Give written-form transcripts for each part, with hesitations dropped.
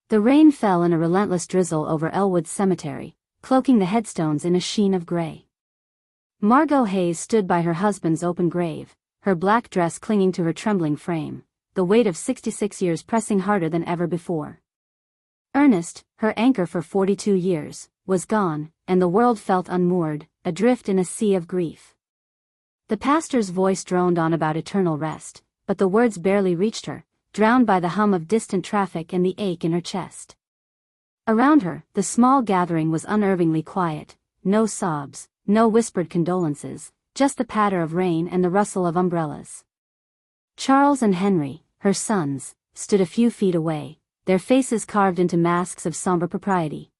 The rain fell in a relentless drizzle over Ellwood cemetery, cloaking the headstones in a sheen of gray. Margot Hayes stood by her husband's open grave, her black dress clinging to her trembling frame, the weight of 66 years pressing harder than ever before. Ernest, her anchor for 42 years, was gone, and the world felt unmoored, adrift in a sea of grief. The pastor's voice droned on about eternal rest, but the words barely reached her, drowned by the hum of distant traffic and the ache in her chest. Around her, the small gathering was unnervingly quiet, no sobs, no whispered condolences, just the patter of rain and the rustle of umbrellas. Charles and Henry, her sons, stood a few feet away, their faces carved into masks of somber propriety.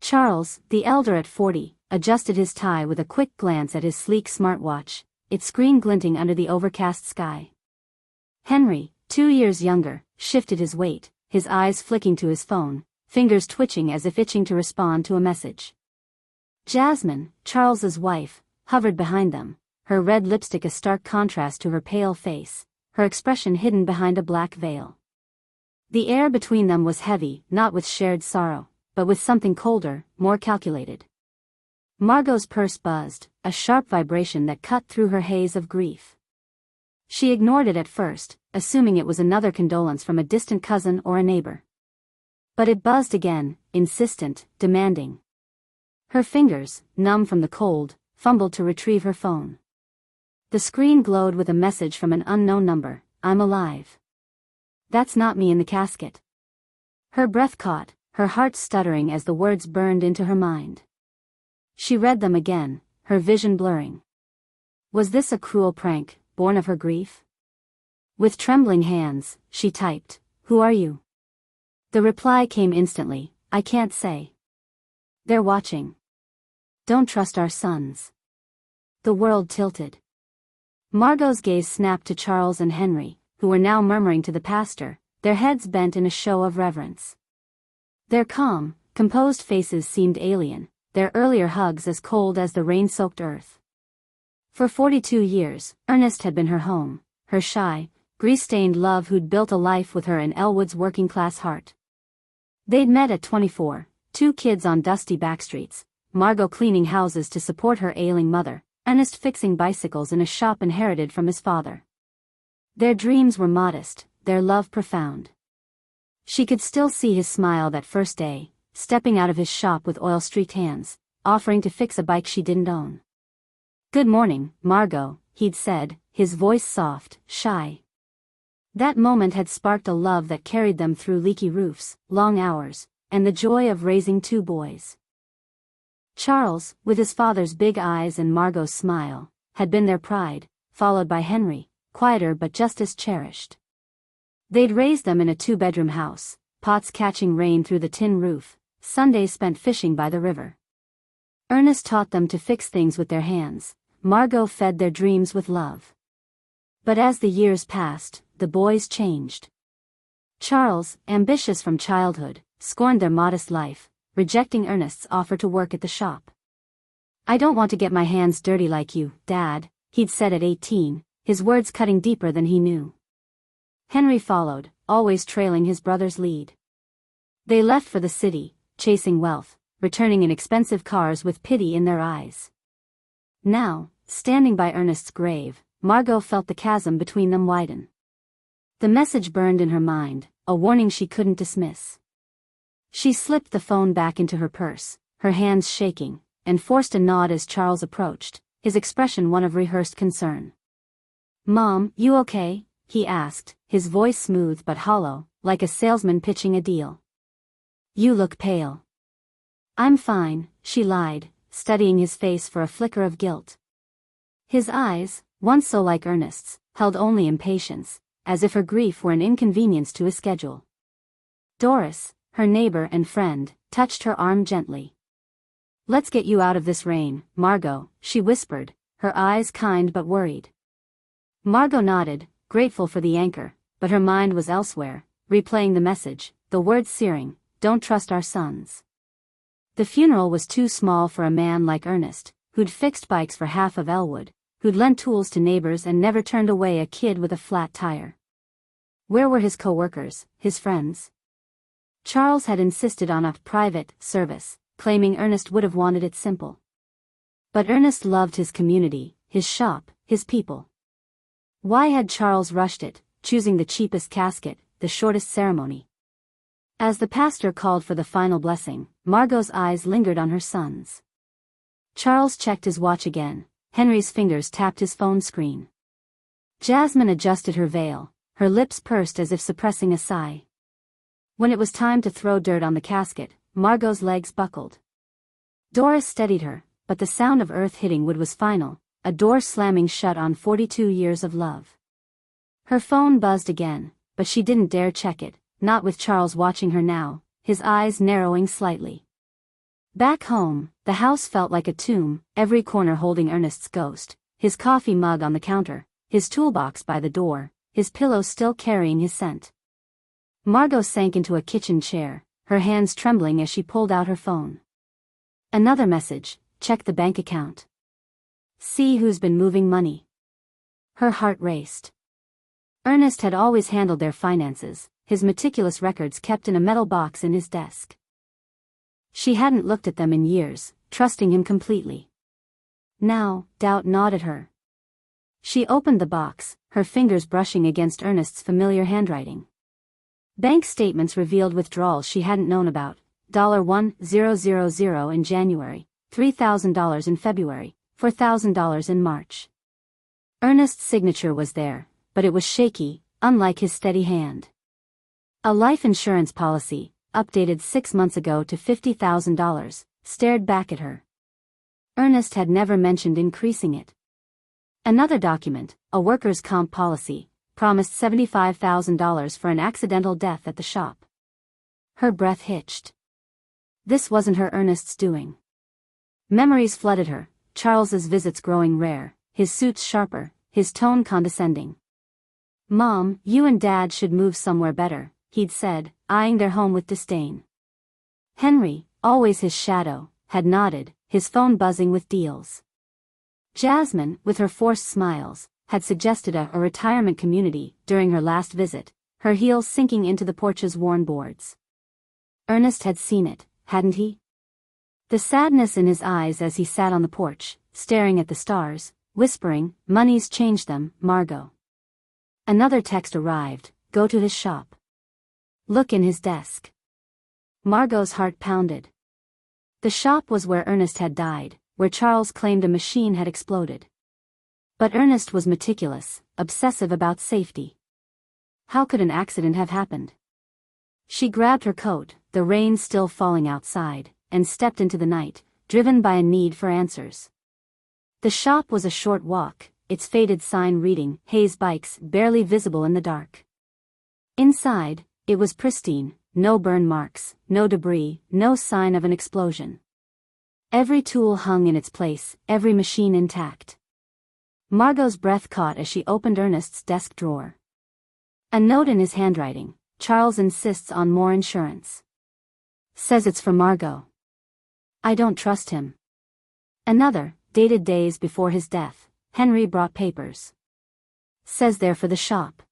Charles, the elder at 40, adjusted his tie with a quick glance at his sleek smartwatch, its screen glinting under the overcast sky. Henry, 2 years younger, shifted his weight, his eyes flicking to his phone, fingers twitching as if itching to respond to a message. Jasmine, Charles's wife, hovered behind them, her red lipstick a stark contrast to her pale face, her expression hidden behind a black veil. The air between them was heavy, not with shared sorrow, but with something colder, more calculated. Margot's purse buzzed, a sharp vibration that cut through her haze of grief. She ignored it at first, assuming it was another condolence from a distant cousin or a neighbor. But it buzzed again, insistent, demanding. Her fingers, numb from the cold, fumbled to retrieve her phone. The screen glowed with a message from an unknown number, "I'm alive. That's not me in the casket." Her breath caught, her heart stuttering as the words burned into her mind. She read them again, her vision blurring. Was this a cruel prank, born of her grief? With trembling hands, she typed, "Who are you?" The reply came instantly, "I can't say. They're watching. Don't trust our sons." The world tilted. Margot's gaze snapped to Charles and Henry, who were now murmuring to the pastor, their heads bent in a show of reverence. Their calm, composed faces seemed alien, their earlier hugs as cold as the rain-soaked earth. For 42 years, Ernest had been her home, her shy, grease-stained love who'd built a life with her in Ellwood's working-class heart. They'd met at 24, 2 kids on dusty backstreets, Margot cleaning houses to support her ailing mother, Ernest fixing bicycles in a shop inherited from his father. Their dreams were modest, their love profound. She could still see his smile that first day, stepping out of his shop with oil-streaked hands, offering to fix a bike she didn't own. "Good morning, Margot," he'd said, his voice soft, shy. That moment had sparked a love that carried them through leaky roofs, long hours, and the joy of raising 2 boys. Charles, with his father's big eyes and Margot's smile, had been their pride, followed by Henry, quieter but just as cherished. They'd raised them in a 2-bedroom house, pots catching rain through the tin roof, Sundays spent fishing by the river. Ernest taught them to fix things with their hands, Margot fed their dreams with love. But as the years passed, the boys changed. Charles, ambitious from childhood, scorned their modest life, rejecting Ernest's offer to work at the shop. "I don't want to get my hands dirty like you, Dad," he'd said at 18, his words cutting deeper than he knew. Henry followed, always trailing his brother's lead. They left for the city, chasing wealth, returning in expensive cars with pity in their eyes. Now, standing by Ernest's grave, Margot felt the chasm between them widen. The message burned in her mind, a warning she couldn't dismiss. She slipped the phone back into her purse, her hands shaking, and forced a nod as Charles approached, his expression one of rehearsed concern. "Mom, you okay?" he asked, his voice smooth but hollow, like a salesman pitching a deal. "You look pale." "I'm fine," she lied, studying his face for a flicker of guilt. His eyes, once so like Ernest's, held only impatience, as if her grief were an inconvenience to his schedule. Doris, her neighbor and friend, touched her arm gently. "Let's get you out of this rain, Margot," she whispered, her eyes kind but worried. Margot nodded, grateful for the anchor, but her mind was elsewhere, replaying the message, the words searing, "Don't trust our sons." The funeral was too small for a man like Ernest, who'd fixed bikes for half of Ellwood, who'd lent tools to neighbors and never turned away a kid with a flat tire. Where were his co-workers, his friends? Charles had insisted on a private service, claiming Ernest would have wanted it simple. But Ernest loved his community, his shop, his people. Why had Charles rushed it, choosing the cheapest casket, the shortest ceremony? As the pastor called for the final blessing, Margot's eyes lingered on her son's. Charles checked his watch again. Henry's fingers tapped his phone screen. Jasmine adjusted her veil, her lips pursed as if suppressing a sigh. When it was time to throw dirt on the casket, Margot's legs buckled. Doris steadied her, but the sound of earth hitting wood was final, a door slamming shut on 42 years of love. Her phone buzzed again, but she didn't dare check it, not with Charles watching her now, his eyes narrowing slightly. Back home, the house felt like a tomb, every corner holding Ernest's ghost, his coffee mug on the counter, his toolbox by the door, his pillow still carrying his scent. Margot sank into a kitchen chair, her hands trembling as she pulled out her phone. Another message, check the bank account. See who's been moving money. Her heart raced. Ernest had always handled their finances, his meticulous records kept in a metal box in his desk. She hadn't looked at them in years, trusting him completely. Now, doubt gnawed at her. She opened the box, her fingers brushing against Ernest's familiar handwriting. Bank statements revealed withdrawals she hadn't known about, $1,000 in January, $3,000 in February, $4,000 in March. Ernest's signature was there, but it was shaky, unlike his steady hand. A life insurance policy, updated 6 months ago to $50,000, stared back at her. Ernest had never mentioned increasing it. Another document, a workers' comp policy, promised $75,000 for an accidental death at the shop. Her breath hitched. This wasn't her Ernest's doing. Memories flooded her, Charles's visits growing rare, his suits sharper, his tone condescending. "Mom, you and Dad should move somewhere better," he'd said, eyeing their home with disdain. Henry, always his shadow, had nodded, his phone buzzing with deals. Jasmine, with her forced smiles, had suggested a retirement community during her last visit, her heels sinking into the porch's worn boards. Ernest had seen it, hadn't he? The sadness in his eyes as he sat on the porch, staring at the stars, whispering, "Money's changed them, Margot." Another text arrived, "Go to his shop. Look in his desk." Margot's heart pounded. The shop was where Ernest had died, where Charles claimed a machine had exploded. But Ernest was meticulous, obsessive about safety. How could an accident have happened? She grabbed her coat, the rain still falling outside, and stepped into the night, driven by a need for answers. The shop was a short walk, its faded sign reading, "Hayes Bikes," barely visible in the dark. Inside, it was pristine, no burn marks, no debris, no sign of an explosion. Every tool hung in its place, every machine intact. Margot's breath caught as she opened Ernest's desk drawer. A note in his handwriting, "Charles insists on more insurance. Says it's for Margot. I don't trust him." Another, dated days before his death, "Henry brought papers. Says they're for the shop.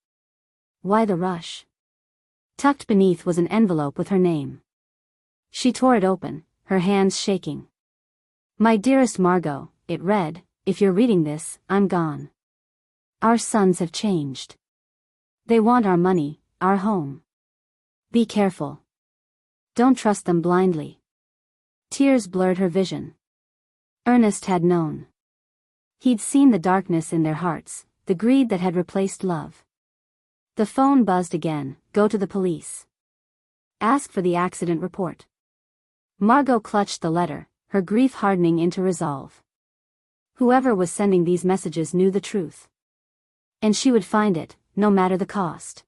Why the rush?" Tucked beneath was an envelope with her name. She tore it open, her hands shaking. "My dearest Margot," it read, "if you're reading this, I'm gone. Our sons have changed. They want our money, our home. Be careful. Don't trust them blindly." Tears blurred her vision. Ernest had known. He'd seen the darkness in their hearts, the greed that had replaced love. The phone buzzed again, "Go to the police. Ask for the accident report." Margot clutched the letter, her grief hardening into resolve. Whoever was sending these messages knew the truth. And she would find it, no matter the cost.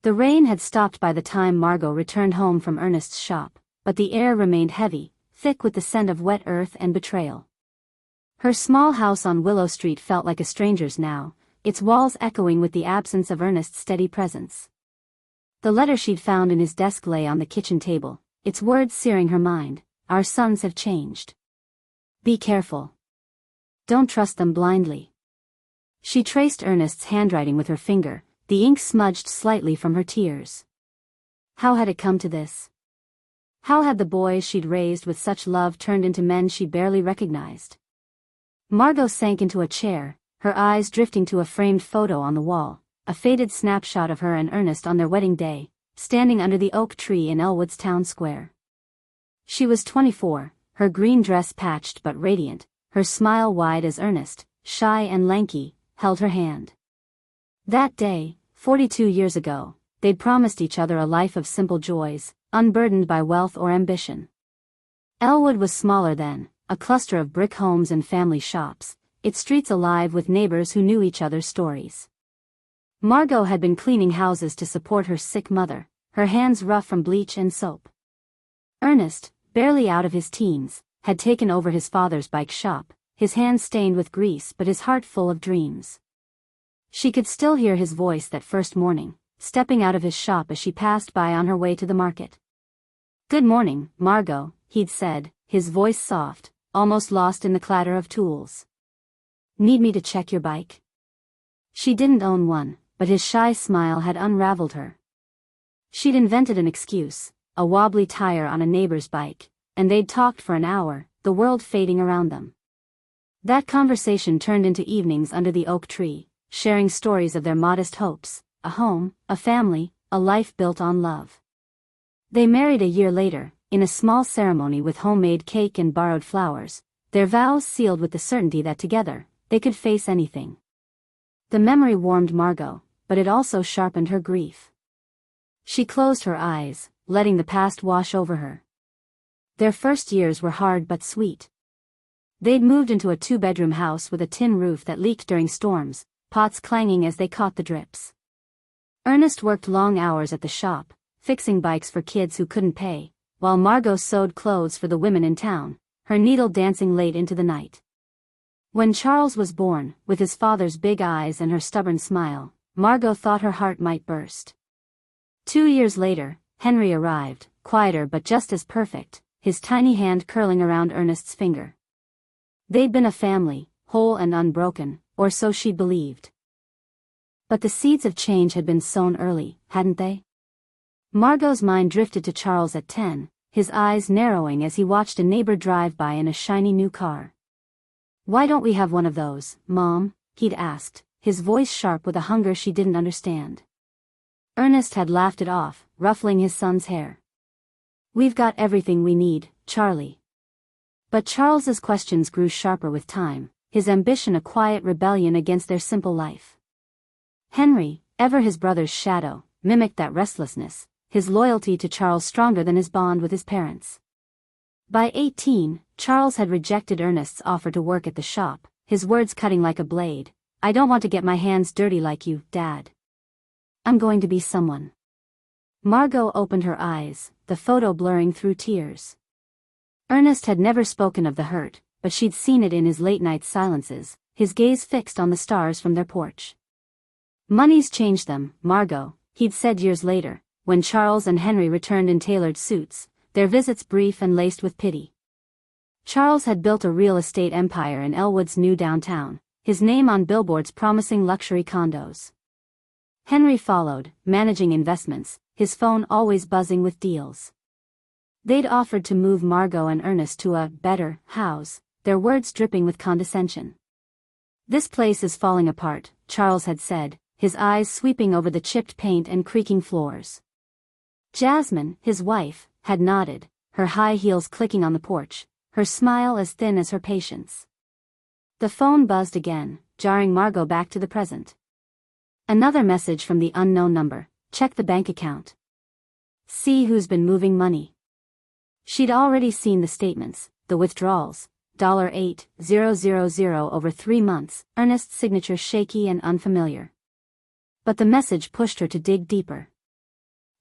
The rain had stopped by the time Margot returned home from Ernest's shop, but the air remained heavy, thick with the scent of wet earth and betrayal. Her small house on Willow Street felt like a stranger's now, its walls echoing with the absence of Ernest's steady presence. The letter she'd found in his desk lay on the kitchen table, its words searing her mind, "Our sons have changed. Be careful. Don't trust them blindly." She traced Ernest's handwriting with her finger, the ink smudged slightly from her tears. How had it come to this? How had the boys she'd raised with such love turned into men she barely recognized? Margot sank into a chair, her eyes drifting to a framed photo on the wall, a faded snapshot of her and Ernest on their wedding day, standing under the oak tree in Ellwood's town square. She was 24, her green dress patched but radiant, her smile wide as Ernest, shy and lanky, held her hand. That day, 42 years ago, they'd promised each other a life of simple joys, unburdened by wealth or ambition. Ellwood was smaller then, a cluster of brick homes and family shops, its streets alive with neighbors who knew each other's stories. Margot had been cleaning houses to support her sick mother, her hands rough from bleach and soap. Ernest, barely out of his teens, had taken over his father's bike shop, his hands stained with grease but his heart full of dreams. She could still hear his voice that first morning, stepping out of his shop as she passed by on her way to the market. "Good morning, Margot," he'd said, his voice soft, almost lost in the clatter of tools. "Need me to check your bike?" She didn't own one, but his shy smile had unraveled her. She'd invented an excuse, a wobbly tire on a neighbor's bike, and they'd talked for an hour, the world fading around them. That conversation turned into evenings under the oak tree, sharing stories of their modest hopes, a home, a family, a life built on love. They married a year later, in a small ceremony with homemade cake and borrowed flowers, their vows sealed with the certainty that together, they could face anything. The memory warmed Margot, but it also sharpened her grief. She closed her eyes, letting the past wash over her. Their first years were hard but sweet. They'd moved into a 2-bedroom house with a tin roof that leaked during storms, pots clanging as they caught the drips. Ernest worked long hours at the shop, fixing bikes for kids who couldn't pay, while Margot sewed clothes for the women in town, her needle dancing late into the night. When Charles was born, with his father's big eyes and her stubborn smile, Margot thought her heart might burst. 2 years later, Henry arrived, quieter but just as perfect, his tiny hand curling around Ernest's finger. They'd been a family, whole and unbroken, or so she believed. But the seeds of change had been sown early, hadn't they? Margot's mind drifted to Charles at 10, his eyes narrowing as he watched a neighbor drive by in a shiny new car. "Why don't we have one of those, Mom?" he'd asked, his voice sharp with a hunger she didn't understand. Ernest had laughed it off, ruffling his son's hair. "We've got everything we need, Charlie." But Charles's questions grew sharper with time, his ambition a quiet rebellion against their simple life. Henry, ever his brother's shadow, mimicked that restlessness, his loyalty to Charles stronger than his bond with his parents. By 18, Charles had rejected Ernest's offer to work at the shop, his words cutting like a blade. "I don't want to get my hands dirty like you, Dad. I'm going to be someone." Margot opened her eyes, the photo blurring through tears. Ernest had never spoken of the hurt, but she'd seen it in his late-night silences, his gaze fixed on the stars from their porch. "Money's changed them, Margot," he'd said years later, when Charles and Henry returned in tailored suits, their visits brief and laced with pity. Charles had built a real estate empire in Ellwood's new downtown, his name on billboards promising luxury condos. Henry followed, managing investments, his phone always buzzing with deals. They'd offered to move Margot and Ernest to a better house, their words dripping with condescension. "This place is falling apart," Charles had said, his eyes sweeping over the chipped paint and creaking floors. Jasmine, his wife, had nodded, her high heels clicking on the porch, her smile as thin as her patience. The phone buzzed again, jarring Margot back to the present. Another message from the unknown number: "Check the bank account. See who's been moving money." She'd already seen the statements, the withdrawals, $8,000 over 3 months, Ernest's signature shaky and unfamiliar. But the message pushed her to dig deeper.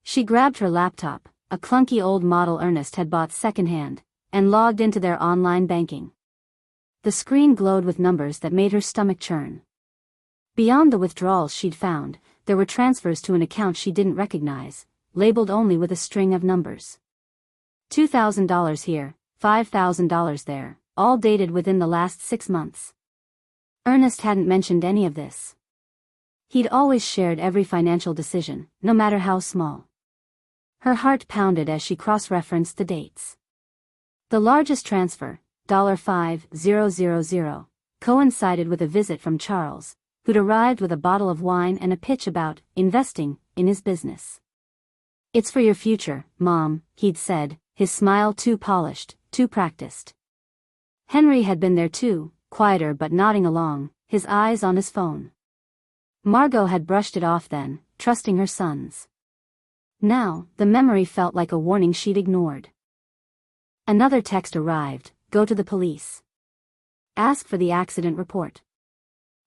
She grabbed her laptop, a clunky old model Ernest had bought secondhand, and logged into their online banking. The screen glowed with numbers that made her stomach churn. Beyond the withdrawals she'd found, there were transfers to an account she didn't recognize, labeled only with a string of numbers. $2,000 here, $5,000 there, all dated within the last 6 months. Ernest hadn't mentioned any of this. He'd always shared every financial decision, no matter how small. Her heart pounded as she cross-referenced the dates. The largest transfer, $5,000, coincided with a visit from Charles, who'd arrived with a bottle of wine and a pitch about investing in his business. "It's for your future, Mom," he'd said, his smile too polished, too practiced. Henry had been there too, quieter but nodding along, his eyes on his phone. Margot had brushed it off then, trusting her sons. Now, the memory felt like a warning she'd ignored. Another text arrived, "Go to the police. Ask for the accident report."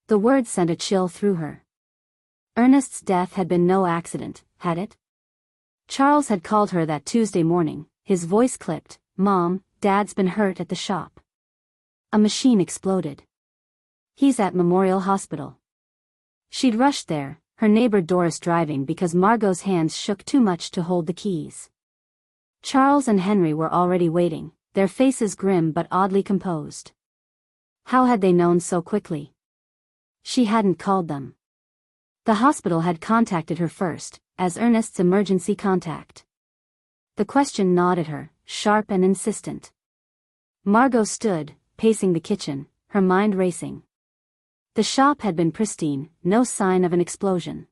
The word sent a chill through her. Ernest's death had been no accident, had it? Charles had called her that Tuesday morning, his voice clipped, "Mom, Dad's been hurt at the shop. A machine exploded. He's at Memorial Hospital." She'd rushed there, her neighbor Doris driving because Margot's hands shook too much to hold the keys. Charles and Henry were already waiting, their faces grim but oddly composed. How had they known so quickly? She hadn't called them. The hospital had contacted her first, as Ernest's emergency contact. The question gnawed at her, sharp and insistent. Margot stood, pacing the kitchen, her mind racing. The shop had been pristine, no sign of an explosion.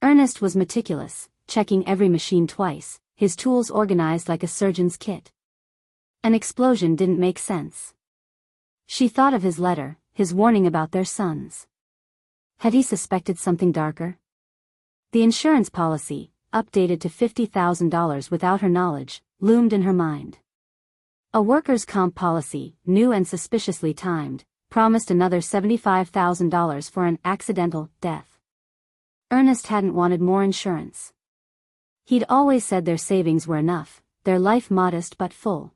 Ernest was meticulous, checking every machine twice, his tools organized like a surgeon's kit. An explosion didn't make sense. She thought of his letter, his warning about their sons. Had he suspected something darker? The insurance policy, updated to $50,000 without her knowledge, loomed in her mind. A workers' comp policy, new and suspiciously timed, promised another $75,000 for an accidental death. Ernest hadn't wanted more insurance. He'd always said their savings were enough, their life modest but full.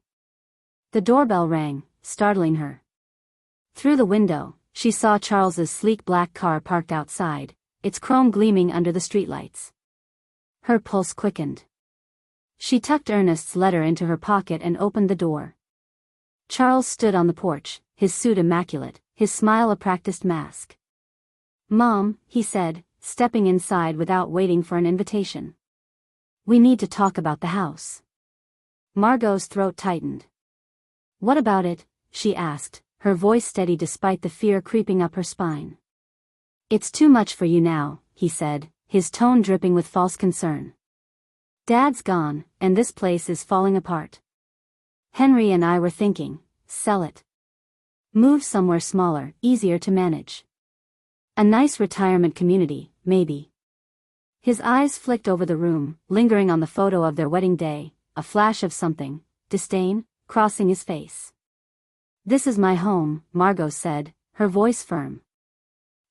The doorbell rang, startling her. Through the window, she saw Charles's sleek black car parked outside, its chrome gleaming under the streetlights. Her pulse quickened. She tucked Ernest's letter into her pocket and opened the door. Charles stood on the porch, his suit immaculate, his smile a practiced mask. "Mom," he said, stepping inside without waiting for an invitation. "We need to talk about the house." Margot's throat tightened. "What about it?" she asked, her voice steady despite the fear creeping up her spine. "It's too much for you now," he said, his tone dripping with false concern. "Dad's gone, and this place is falling apart. Henry and I were thinking, sell it. Move somewhere smaller, easier to manage. A nice retirement community, maybe." His eyes flicked over the room, lingering on the photo of their wedding day, a flash of something, disdain, crossing his face. "This is my home," Margot said, her voice firm.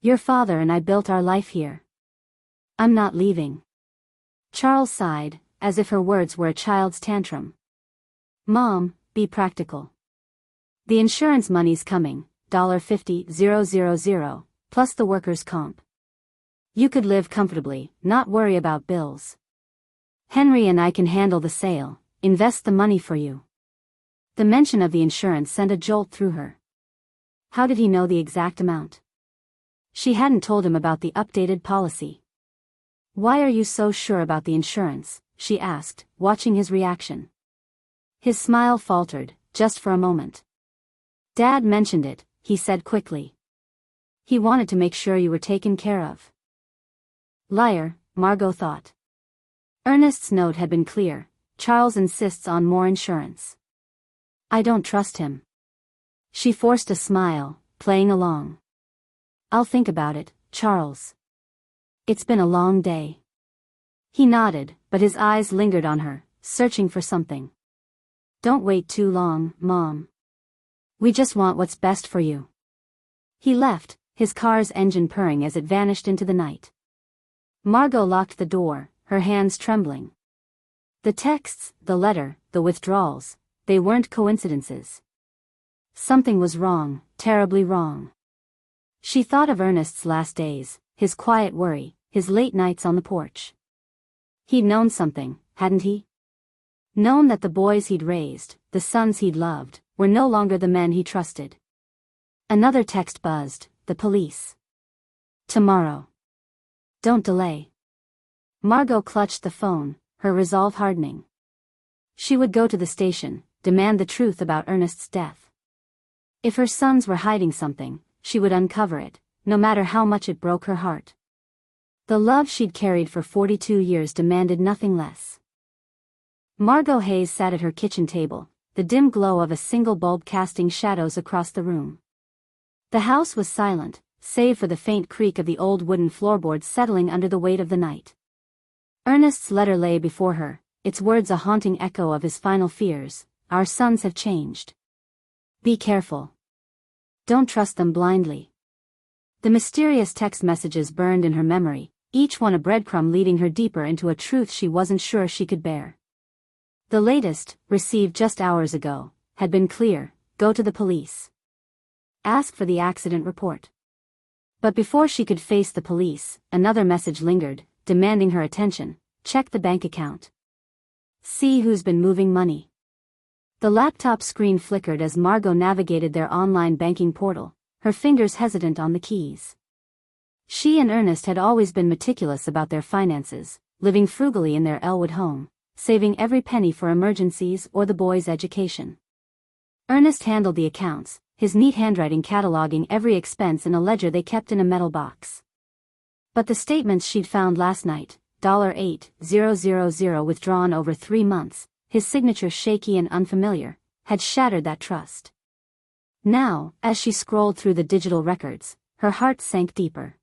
"Your father and I built our life here. I'm not leaving." Charles sighed, as if her words were a child's tantrum. "Mom, be practical. The insurance money's coming, $50,000, plus the workers' comp. You could live comfortably, not worry about bills. Henry and I can handle the sale, invest the money for you." The mention of the insurance sent a jolt through her. How did he know the exact amount? She hadn't told him about the updated policy. "Why are you so sure about the insurance?" she asked, watching his reaction. His smile faltered, just for a moment. "Dad mentioned it," he said quickly. "He wanted to make sure you were taken care of." Liar, Margot thought. Ernest's note had been clear. Charles insists on more insurance. "I don't trust him." She forced a smile, playing along. "I'll think about it, Charles. It's been a long day." He nodded, but his eyes lingered on her, searching for something. "Don't wait too long, Mom. We just want what's best for you." He left, his car's engine purring as it vanished into the night. Margot locked the door, her hands trembling. The texts, the letter, the withdrawals, they weren't coincidences. Something was wrong, terribly wrong. She thought of Ernest's last days, his quiet worry, his late nights on the porch. He'd known something, hadn't he? Known that the boys he'd raised, the sons he'd loved, were no longer the men he trusted. Another text buzzed, "The police. Tomorrow. Don't delay." Margot clutched the phone, her resolve hardening. She would go to the station, demand the truth about Ernest's death. If her sons were hiding something, she would uncover it, no matter how much it broke her heart. The love she'd carried for 42 years demanded nothing less. Margot Hayes sat at her kitchen table, the dim glow of a single bulb casting shadows across the room. The house was silent, save for the faint creak of the old wooden floorboards settling under the weight of the night. Ernest's letter lay before her, its words a haunting echo of his final fears. Our sons have changed. Be careful. Don't trust them blindly. The mysterious text messages burned in her memory, each one a breadcrumb leading her deeper into a truth she wasn't sure she could bear. The latest, received just hours ago, had been clear: go to the police. Ask for the accident report. But before she could face the police, another message lingered, demanding her attention: check the bank account. See who's been moving money. The laptop screen flickered as Margot navigated their online banking portal, her fingers hesitant on the keys. She and Ernest had always been meticulous about their finances, living frugally in their Ellwood home, saving every penny for emergencies or the boys' education. Ernest handled the accounts, his neat handwriting cataloging every expense in a ledger they kept in a metal box. But the statements she'd found last night, $8,000 withdrawn over 3 months, his signature shaky and unfamiliar, had shattered that trust. Now, as she scrolled through the digital records, her heart sank deeper.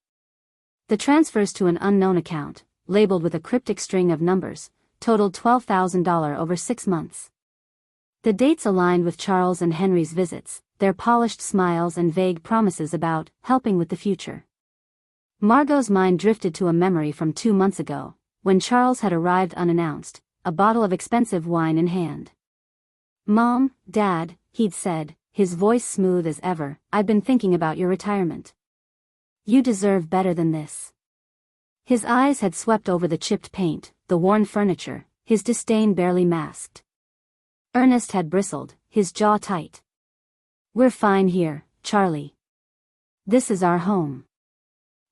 The transfers to an unknown account, labeled with a cryptic string of numbers, totaled $12,000 over 6 months. The dates aligned with Charles and Henry's visits, their polished smiles and vague promises about helping with the future. Margot's mind drifted to a memory from 2 months ago, when Charles had arrived unannounced, a bottle of expensive wine in hand. "Mom, Dad," he'd said, his voice smooth as ever, "I've been thinking about your retirement. You deserve better than this." His eyes had swept over the chipped paint, the worn furniture, his disdain barely masked. Ernest had bristled, his jaw tight. "We're fine here, Charlie. This is our home."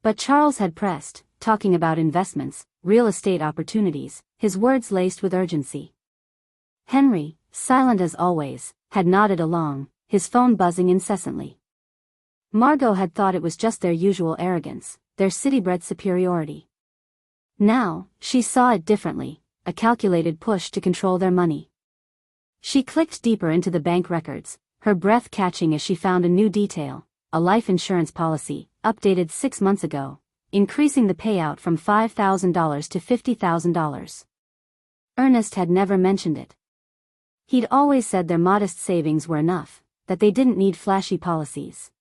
But Charles had pressed, talking about investments, real estate opportunities, his words laced with urgency. Henry, silent as always, had nodded along, his phone buzzing incessantly. Margot had thought it was just their usual arrogance, their city-bred superiority. Now, she saw it differently, a calculated push to control their money. She clicked deeper into the bank records, her breath catching as she found a new detail: a life insurance policy, updated 6 months ago, increasing the payout from $5,000 to $50,000. Ernest had never mentioned it. He'd always said their modest savings were enough, that they didn't need flashy policies.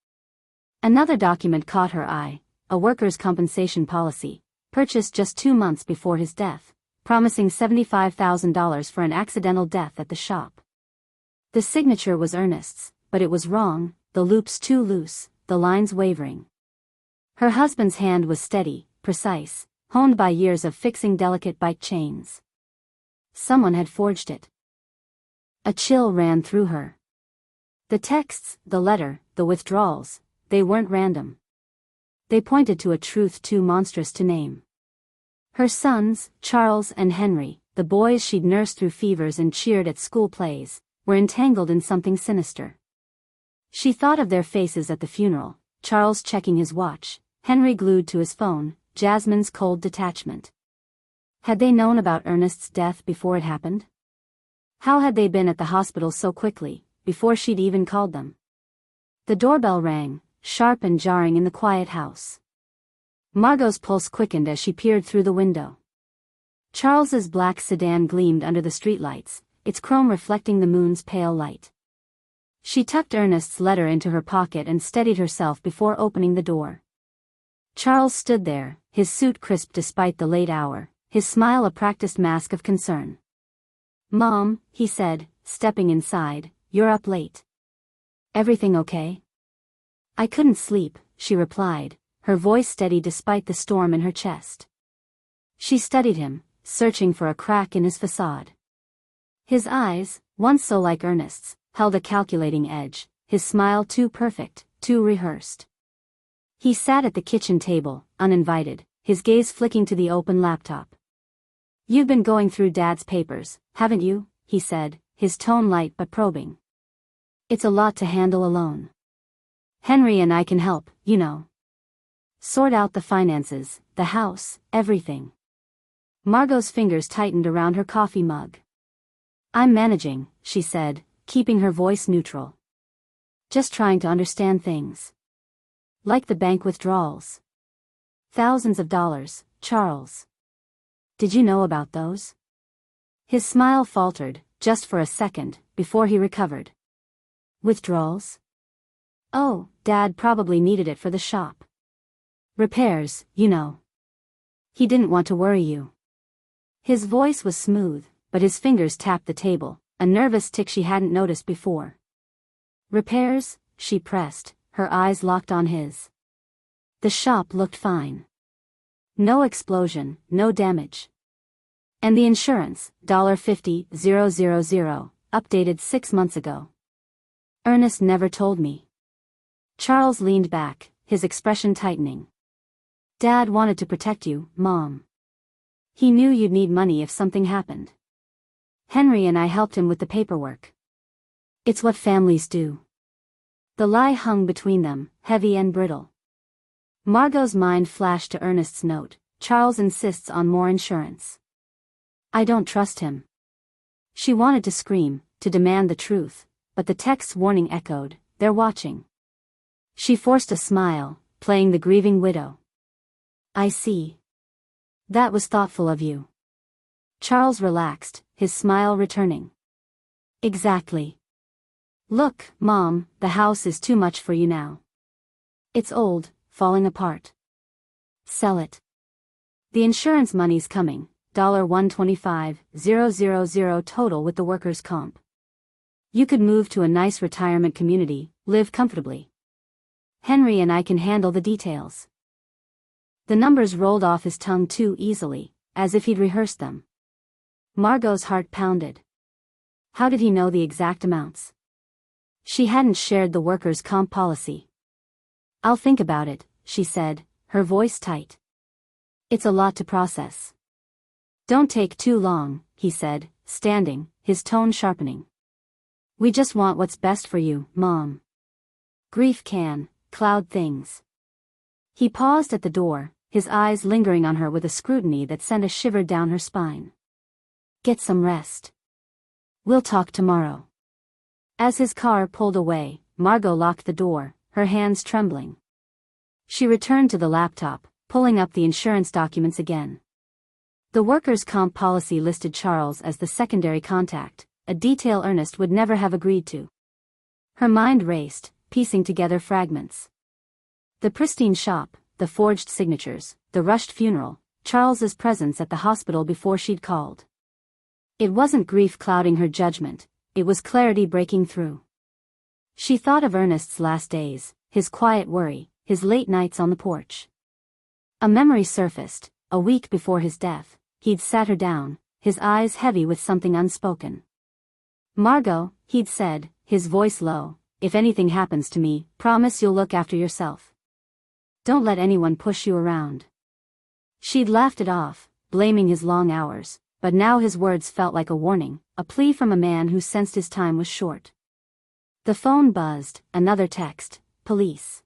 Another document caught her eye, a workers' compensation policy, purchased just 2 months before his death, promising $75,000 for an accidental death at the shop. The signature was Ernest's, but it was wrong, the loops too loose, the lines wavering. Her husband's hand was steady, precise, honed by years of fixing delicate bike chains. Someone had forged it. A chill ran through her. The texts, the letter, the withdrawals, they weren't random. They pointed to a truth too monstrous to name. Her sons, Charles and Henry, the boys she'd nursed through fevers and cheered at school plays, were entangled in something sinister. She thought of their faces at the funeral, Charles checking his watch, Henry glued to his phone, Jasmine's cold detachment. Had they known about Ernest's death before it happened? How had they been at the hospital so quickly, before she'd even called them? The doorbell rang, sharp and jarring in the quiet house. Margot's pulse quickened as she peered through the window. Charles's black sedan gleamed under the streetlights, its chrome reflecting the moon's pale light. She tucked Ernest's letter into her pocket and steadied herself before opening the door. Charles stood there, his suit crisp despite the late hour, his smile a practiced mask of concern. "Mom," he said, stepping inside, "you're up late. Everything okay?" "I couldn't sleep," she replied, her voice steady despite the storm in her chest. She studied him, searching for a crack in his facade. His eyes, once so like Ernest's, held a calculating edge, his smile too perfect, too rehearsed. He sat at the kitchen table, uninvited, his gaze flicking to the open laptop. You've been going through Dad's papers, haven't you? He said, his tone light but probing. It's a lot to handle alone. Henry and I can help, you know. Sort out the finances, the house, everything. Margot's fingers tightened around her coffee mug. I'm managing, she said, keeping her voice neutral. Just trying to understand things. Like the bank withdrawals. Thousands of dollars, Charles. Did you know about those? His smile faltered, just for a second, before he recovered. Withdrawals? Oh, Dad probably needed it for the shop. Repairs, you know. He didn't want to worry you. His voice was smooth, but his fingers tapped the table, a nervous tick she hadn't noticed before. Repairs? She pressed, her eyes locked on his. The shop looked fine. No explosion, no damage. And the insurance, $50,000, updated 6 months ago. Ernest never told me. Charles leaned back, his expression tightening. Dad wanted to protect you, Mom. He knew you'd need money if something happened. Henry and I helped him with the paperwork. It's what families do. The lie hung between them, heavy and brittle. Margot's mind flashed to Ernest's note. Charles insists on more insurance. I don't trust him. She wanted to scream, to demand the truth, but the text's warning echoed, they're watching. She forced a smile, playing the grieving widow. I see. That was thoughtful of you. Charles relaxed, his smile returning. Exactly. Look, Mom, the house is too much for you now. It's old, falling apart. Sell it. The insurance money's coming, $125,000 total with the workers' comp. You could move to a nice retirement community, live comfortably. Henry and I can handle the details. The numbers rolled off his tongue too easily, as if he'd rehearsed them. Margot's heart pounded. How did he know the exact amounts? She hadn't shared the workers' comp policy. I'll think about it, she said, her voice tight. It's a lot to process. Don't take too long, he said, standing, his tone sharpening. We just want what's best for you, Mom. Grief can cloud things. He paused at the door, his eyes lingering on her with a scrutiny that sent a shiver down her spine. Get some rest. We'll talk tomorrow. As his car pulled away, Margot locked the door, her hands trembling. She returned to the laptop, pulling up the insurance documents again. The workers' comp policy listed Charles as the secondary contact, a detail Ernest would never have agreed to. Her mind raced, piecing together fragments. The pristine shop, the forged signatures, the rushed funeral, Charles's presence at the hospital before she'd called. It wasn't grief clouding her judgment, it was clarity breaking through. She thought of Ernest's last days, his quiet worry, his late nights on the porch. A memory surfaced, a week before his death, he'd sat her down, his eyes heavy with something unspoken. Margot, he'd said, his voice low, if anything happens to me, promise you'll look after yourself. Don't let anyone push you around. She'd laughed it off, blaming his long hours, but now his words felt like a warning, a plea from a man who sensed his time was short. The phone buzzed, another text, police.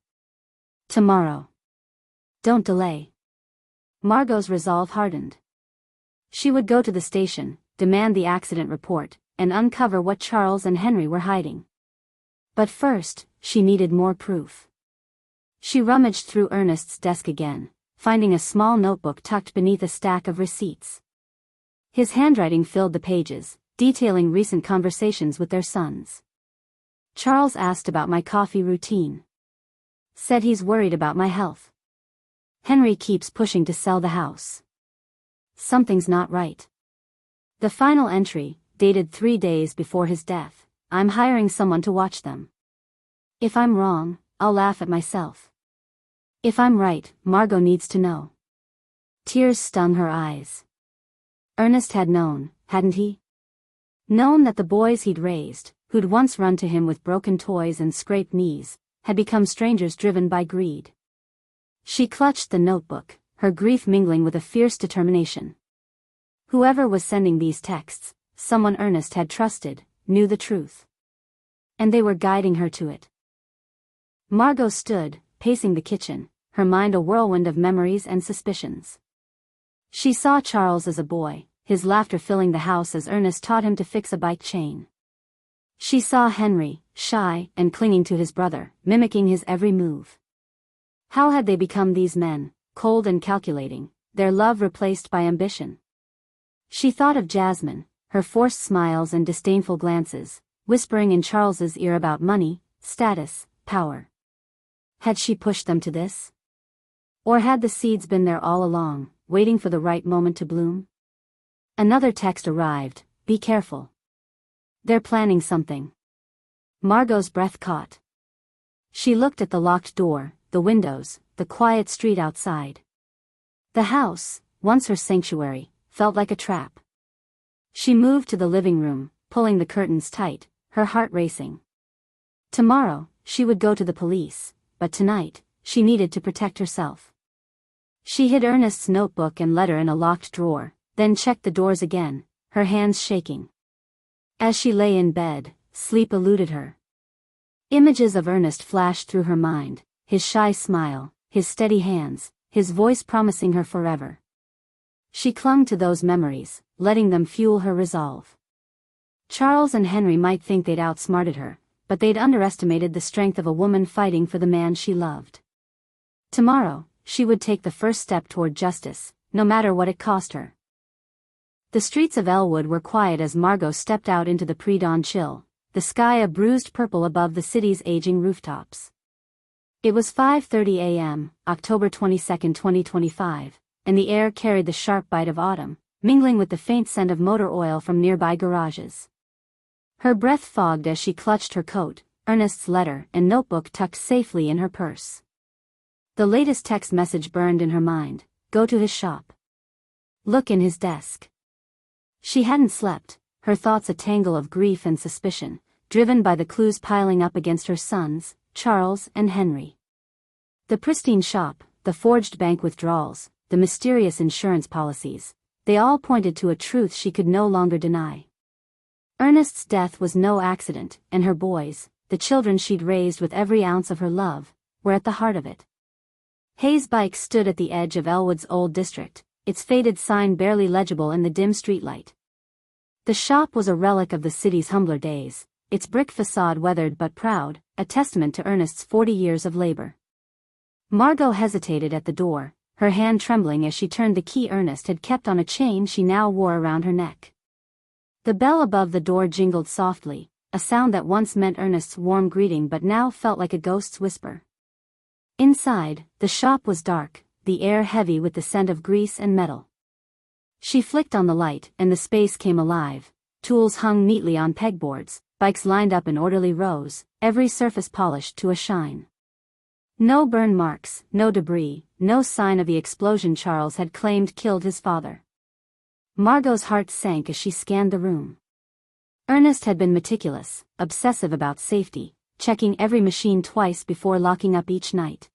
Tomorrow. Don't delay. Margot's resolve hardened. She would go to the station, demand the accident report, and uncover what Charles and Henry were hiding. But first, she needed more proof. She rummaged through Ernest's desk again, finding a small notebook tucked beneath a stack of receipts. His handwriting filled the pages, detailing recent conversations with their sons. Charles asked about my coffee routine. Said he's worried about my health. Henry keeps pushing to sell the house. Something's not right. The final entry, dated 3 days before his death, I'm hiring someone to watch them. If I'm wrong, I'll laugh at myself. If I'm right, Margot needs to know. Tears stung her eyes. Ernest had known, hadn't he? Known that the boys he'd raised, who'd once run to him with broken toys and scraped knees, had become strangers driven by greed. She clutched the notebook, her grief mingling with a fierce determination. Whoever was sending these texts, someone Ernest had trusted, knew the truth. And they were guiding her to it. Margot stood, pacing the kitchen, her mind a whirlwind of memories and suspicions. She saw Charles as a boy, his laughter filling the house as Ernest taught him to fix a bike chain. She saw Henry, shy and clinging to his brother, mimicking his every move. How had they become these men, cold and calculating, their love replaced by ambition? She thought of Jasmine, her forced smiles and disdainful glances, whispering in Charles's ear about money, status, power. Had she pushed them to this? Or had the seeds been there all along, waiting for the right moment to bloom? Another text arrived, "Be careful. They're planning something." Margot's breath caught. She looked at the locked door, the windows, the quiet street outside. The house, once her sanctuary, felt like a trap. She moved to the living room, pulling the curtains tight, her heart racing. Tomorrow, she would go to the police, but tonight, she needed to protect herself. She hid Ernest's notebook and letter in a locked drawer, then checked the doors again, her hands shaking. As she lay in bed, sleep eluded her. Images of Ernest flashed through her mind, his shy smile, his steady hands, his voice promising her forever. She clung to those memories, letting them fuel her resolve. Charles and Henry might think they'd outsmarted her, but they'd underestimated the strength of a woman fighting for the man she loved. Tomorrow, she would take the first step toward justice, no matter what it cost her. The streets of Ellwood were quiet as Margot stepped out into the pre-dawn chill, the sky a bruised purple above the city's aging rooftops. It was 5:30 a.m., October 22, 2025, and the air carried the sharp bite of autumn, mingling with the faint scent of motor oil from nearby garages. Her breath fogged as she clutched her coat, Ernest's letter and notebook tucked safely in her purse. The latest text message burned in her mind, "Go to his shop. Look in his desk." She hadn't slept, her thoughts a tangle of grief and suspicion, driven by the clues piling up against her sons, Charles and Henry. The pristine shop, the forged bank withdrawals, the mysterious insurance policies, they all pointed to a truth she could no longer deny. Ernest's death was no accident, and her boys, the children she'd raised with every ounce of her love, were at the heart of it. Hayes' bike stood at the edge of Ellwood's old district, its faded sign barely legible in the dim streetlight. The shop was a relic of the city's humbler days, its brick facade weathered but proud, a testament to Ernest's 40 years of labor. Margot hesitated at the door, her hand trembling as she turned the key Ernest had kept on a chain she now wore around her neck. The bell above the door jingled softly, a sound that once meant Ernest's warm greeting but now felt like a ghost's whisper. Inside, the shop was dark, the air heavy with the scent of grease and metal. She flicked on the light and the space came alive, tools hung neatly on pegboards, bikes lined up in orderly rows, every surface polished to a shine. No burn marks, no debris, no sign of the explosion Charles had claimed killed his father. Margot's heart sank as she scanned the room. Ernest had been meticulous, obsessive about safety, checking every machine twice before locking up each night.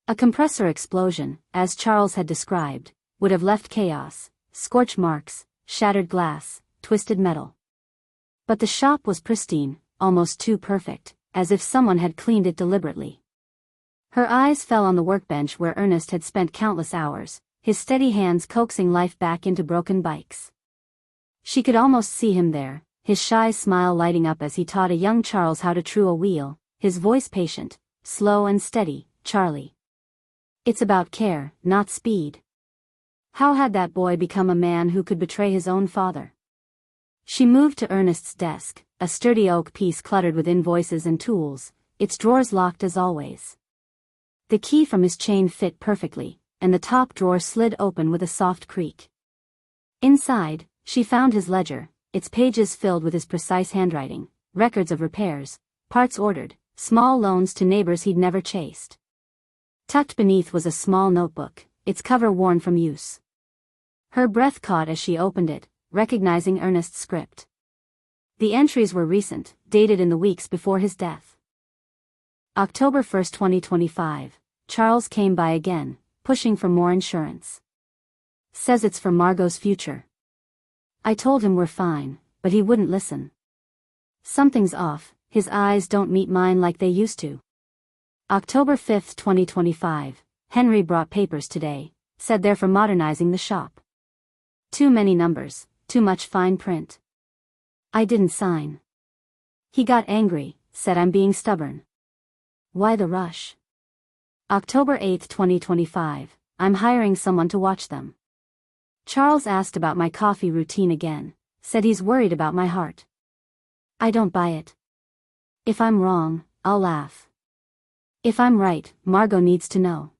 A compressor explosion, as Charles had described, would have left chaos, scorch marks, shattered glass, twisted metal. But the shop was pristine, almost too perfect, as if someone had cleaned it deliberately. Her eyes fell on the workbench where Ernest had spent countless hours, his steady hands coaxing life back into broken bikes. She could almost see him there, his shy smile lighting up as he taught a young Charles how to true a wheel, his voice patient, slow and steady. "Charlie. It's about care, not speed." How had that boy become a man who could betray his own father? She moved to Ernest's desk, a sturdy oak piece cluttered with invoices and tools, its drawers locked as always. The key from his chain fit perfectly, and the top drawer slid open with a soft creak. Inside, she found his ledger, its pages filled with his precise handwriting, records of repairs, parts ordered, small loans to neighbors he'd never chased. Tucked beneath was a small notebook, its cover worn from use. Her breath caught as she opened it, recognizing Ernest's script. The entries were recent, dated in the weeks before his death. October 1, 2025, Charles came by again, pushing for more insurance. Says it's for Margot's future. I told him we're fine, but he wouldn't listen. Something's off, his eyes don't meet mine like they used to. October 5, 2025. Henry brought papers today, said they're for modernizing the shop. Too many numbers, too much fine print. I didn't sign. He got angry, said I'm being stubborn. Why the rush? October 8, 2025. I'm hiring someone to watch them. Charles asked about my coffee routine again, said he's worried about my heart. I don't buy it. If I'm wrong, I'll laugh. If I'm right, Margot needs to know.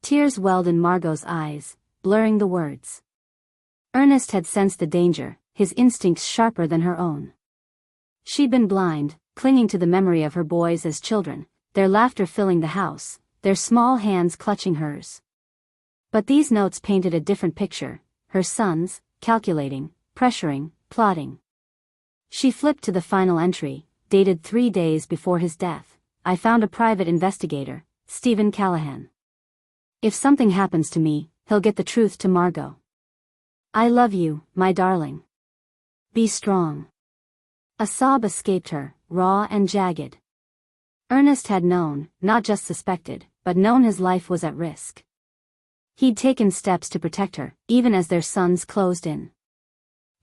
Tears welled in Margot's eyes, blurring the words. Ernest had sensed the danger, his instincts sharper than her own. She'd been blind, clinging to the memory of her boys as children, their laughter filling the house, their small hands clutching hers. But these notes painted a different picture, her sons, calculating, pressuring, plotting. She flipped to the final entry, dated 3 days before his death. I found a private investigator, Stephen Callahan. If something happens to me, he'll get the truth to Margot. I love you, my darling. Be strong. A sob escaped her, raw and jagged. Ernest had known, not just suspected, but known his life was at risk. He'd taken steps to protect her, even as their sons closed in.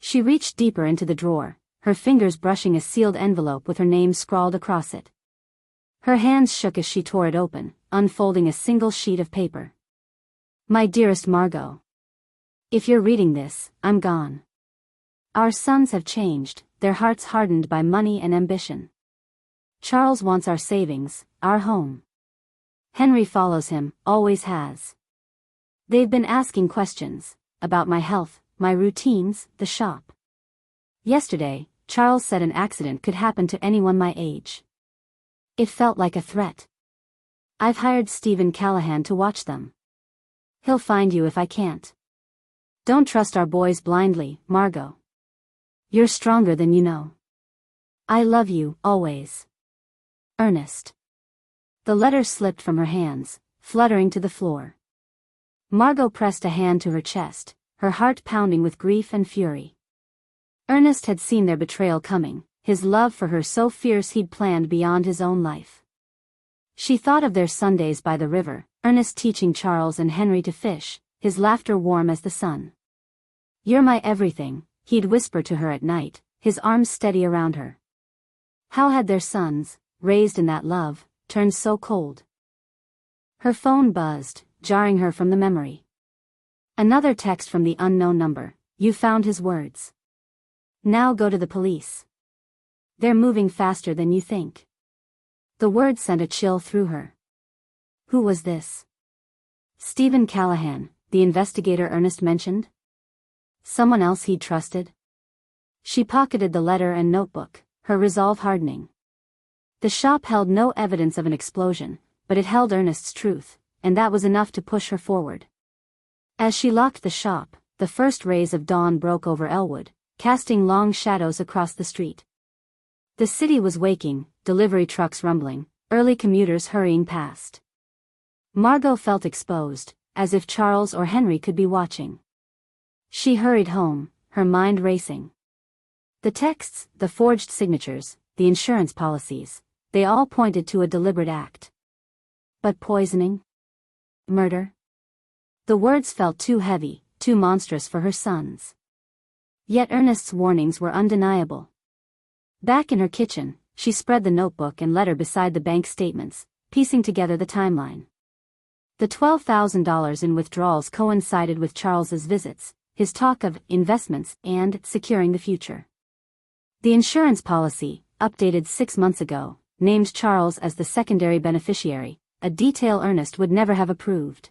She reached deeper into the drawer, her fingers brushing a sealed envelope with her name scrawled across it. Her hands shook as she tore it open, unfolding a single sheet of paper. My dearest Margot. If you're reading this, I'm gone. Our sons have changed, their hearts hardened by money and ambition. Charles wants our savings, our home. Henry follows him, always has. They've been asking questions, about my health, my routines, the shop. Yesterday, Charles said an accident could happen to anyone my age. It felt like a threat. I've hired Stephen Callahan to watch them. He'll find you if I can't. Don't trust our boys blindly, Margot. You're stronger than you know. I love you, always. Ernest. The letter slipped from her hands, fluttering to the floor. Margot pressed a hand to her chest, her heart pounding with grief and fury. Ernest had seen their betrayal coming, his love for her so fierce he'd planned beyond his own life. She thought of their Sundays by the river, Ernest teaching Charles and Henry to fish, his laughter warm as the sun. You're my everything, he'd whisper to her at night, his arms steady around her. How had their sons, raised in that love, turned so cold? Her phone buzzed, jarring her from the memory. Another text from the unknown number. You found his words. Now go to the police. They're moving faster than you think. The words sent a chill through her. Who was this? Stephen Callahan, the investigator Ernest mentioned? Someone else he'd trusted? She pocketed the letter and notebook, her resolve hardening. The shop held no evidence of an explosion, but it held Ernest's truth, and that was enough to push her forward. As she locked the shop, the first rays of dawn broke over Ellwood, casting long shadows across the street. The city was waking, delivery trucks rumbling, early commuters hurrying past. Margot felt exposed, as if Charles or Henry could be watching. She hurried home, her mind racing. The texts, the forged signatures, the insurance policies, they all pointed to a deliberate act. But poisoning? Murder? The words felt too heavy, too monstrous for her sons. Yet Ernest's warnings were undeniable. Back in her kitchen, she spread the notebook and letter beside the bank statements, piecing together the timeline. The $12,000 in withdrawals coincided with Charles's visits, his talk of investments and securing the future. The insurance policy, updated 6 months ago, named Charles as the secondary beneficiary, a detail Ernest would never have approved.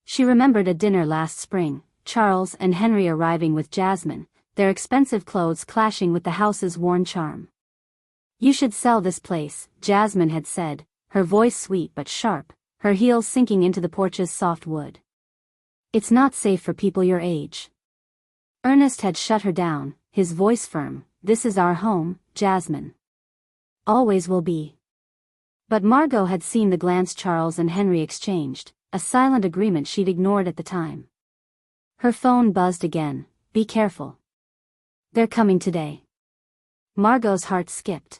She remembered a dinner last spring, Charles and Henry arriving with Jasmine, their expensive clothes clashing with the house's worn charm. You should sell this place, Jasmine had said, her voice sweet but sharp, her heels sinking into the porch's soft wood. It's not safe for people your age. Ernest had shut her down, his voice firm. This is our home, Jasmine. Always will be. But Margot had seen the glance Charles and Henry exchanged, a silent agreement she'd ignored at the time. Her phone buzzed again. Be careful. They're coming today. Margot's heart skipped.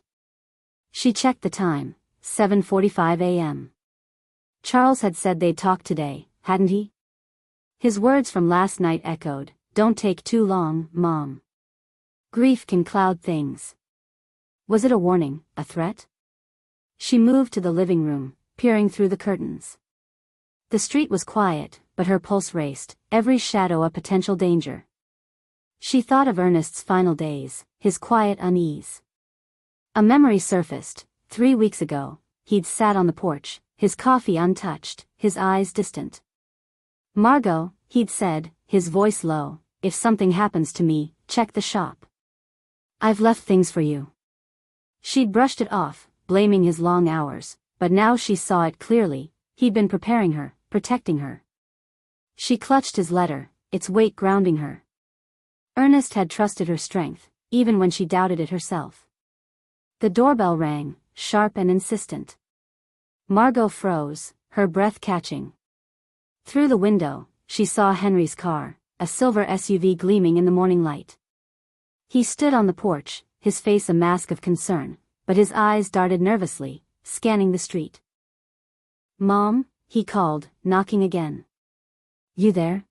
She checked the time, 7:45 a.m. Charles had said they'd talk today, hadn't he? His words from last night echoed, "Don't take too long, Mom. Grief can cloud things." Was it a warning, a threat? She moved to the living room, peering through the curtains. The street was quiet, but her pulse raced, every shadow a potential danger. She thought of Ernest's final days, his quiet unease. A memory surfaced. 3 weeks ago, he'd sat on the porch, his coffee untouched, his eyes distant. "Margot," he'd said, his voice low, "if something happens to me, check the shop. I've left things for you." She'd brushed it off, blaming his long hours, but now she saw it clearly. He'd been preparing her, protecting her. She clutched his letter, its weight grounding her. Ernest had trusted her strength, even when she doubted it herself. The doorbell rang, sharp and insistent. Margot froze, her breath catching. Through the window, she saw Henry's car, a silver SUV gleaming in the morning light. He stood on the porch, his face a mask of concern, but his eyes darted nervously, scanning the street. "Mom," he called, knocking again. "You there?"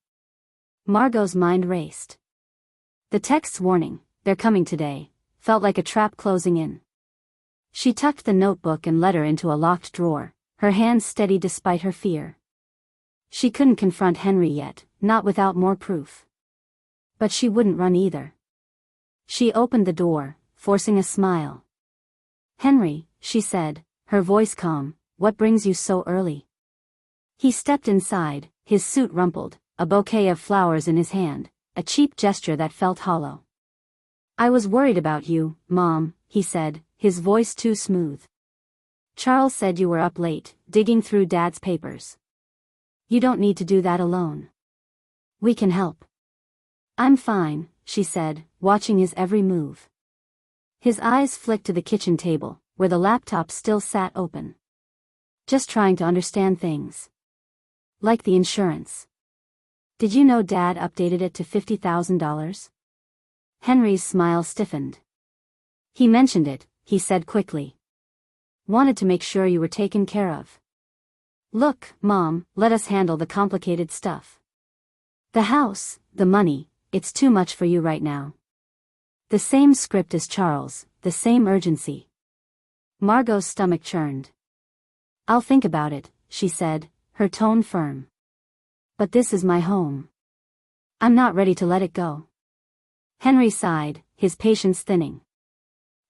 Margot's mind raced. The text's warning, "They're coming today," felt like a trap closing in. She tucked the notebook and letter into a locked drawer, her hands steady despite her fear. She couldn't confront Henry yet, not without more proof. But she wouldn't run either. She opened the door, forcing a smile. "Henry," she said, her voice calm, "what brings you so early?" He stepped inside, his suit rumpled, a bouquet of flowers in his hand, a cheap gesture that felt hollow. "I was worried about you, Mom," he said, his voice too smooth. "Charles said you were up late, digging through Dad's papers. You don't need to do that alone. We can help." "I'm fine," she said, watching his every move. His eyes flicked to the kitchen table, where the laptop still sat open. "Just trying to understand things. Like the insurance. Did you know Dad updated it to $50,000? Henry's smile stiffened. "He mentioned it," he said quickly. "Wanted to make sure you were taken care of. Look, Mom, let us handle the complicated stuff. The house, the money, it's too much for you right now." The same script as Charles, the same urgency. Margot's stomach churned. "I'll think about it," she said, her tone firm. "But this is my home. I'm not ready to let it go." Henry sighed, his patience thinning.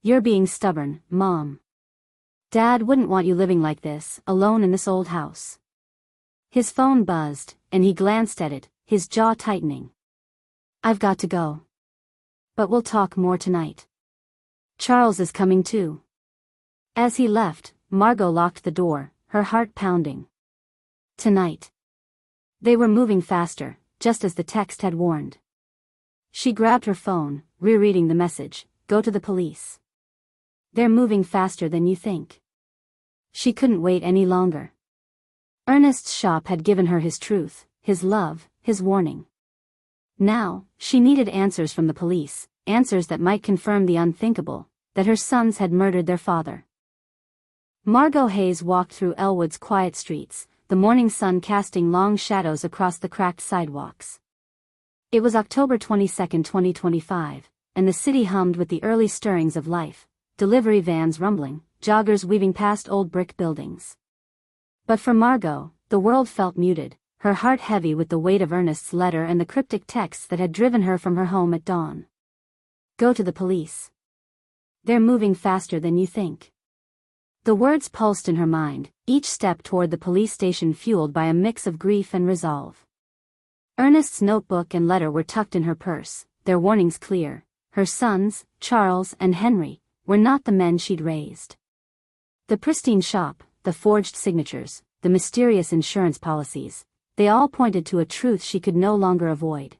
"You're being stubborn, Mom. Dad wouldn't want you living like this, alone in this old house." His phone buzzed, and he glanced at it, his jaw tightening. "I've got to go. But we'll talk more tonight. Charles is coming too." As he left, Margot locked the door, her heart pounding. Tonight. They were moving faster, just as the text had warned. She grabbed her phone, rereading the message, "Go to the police. They're moving faster than you think." She couldn't wait any longer. Ernest's shop had given her his truth, his love, his warning. Now, she needed answers from the police, answers that might confirm the unthinkable, that her sons had murdered their father. Margot Hayes walked through Ellwood's quiet streets, the morning sun casting long shadows across the cracked sidewalks. It was October 22, 2025, and the city hummed with the early stirrings of life, delivery vans rumbling, joggers weaving past old brick buildings. But for Margot, the world felt muted, her heart heavy with the weight of Ernest's letter and the cryptic texts that had driven her from her home at dawn. "Go to the police. They're moving faster than you think." The words pulsed in her mind, each step toward the police station fueled by a mix of grief and resolve. Ernest's notebook and letter were tucked in her purse, their warnings clear. Her sons, Charles and Henry, were not the men she'd raised. The pristine shop, the forged signatures, the mysterious insurance policies, they all pointed to a truth she could no longer avoid.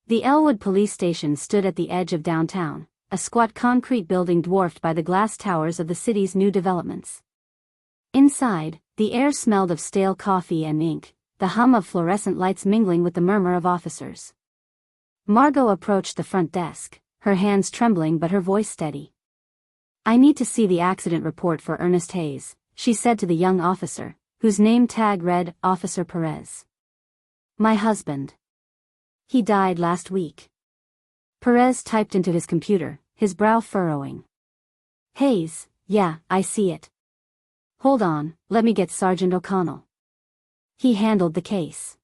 The Ellwood police station stood at the edge of downtown, a squat concrete building dwarfed by the glass towers of the city's new developments. Inside, the air smelled of stale coffee and ink, the hum of fluorescent lights mingling with the murmur of officers. Margot approached the front desk, her hands trembling but her voice steady. "I need to see the accident report for Ernest Hayes," she said to the young officer, whose name tag read Officer Perez. "My husband. He died last week." Perez typed into his computer, his brow furrowing. "Hayes, yeah, I see it. Hold on, let me get Sergeant O'Connell." He handled the case.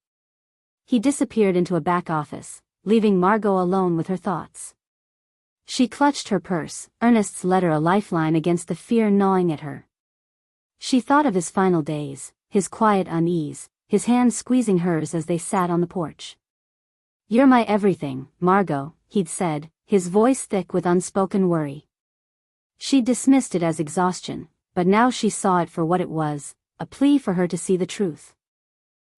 He disappeared into a back office, leaving Margot alone with her thoughts. She clutched her purse, Ernest's letter a lifeline against the fear gnawing at her. She thought of his final days, his quiet unease, his hands squeezing hers as they sat on the porch. "You're my everything, Margot," he'd said, his voice thick with unspoken worry. She dismissed it as exhaustion, but now she saw it for what it was, a plea for her to see the truth.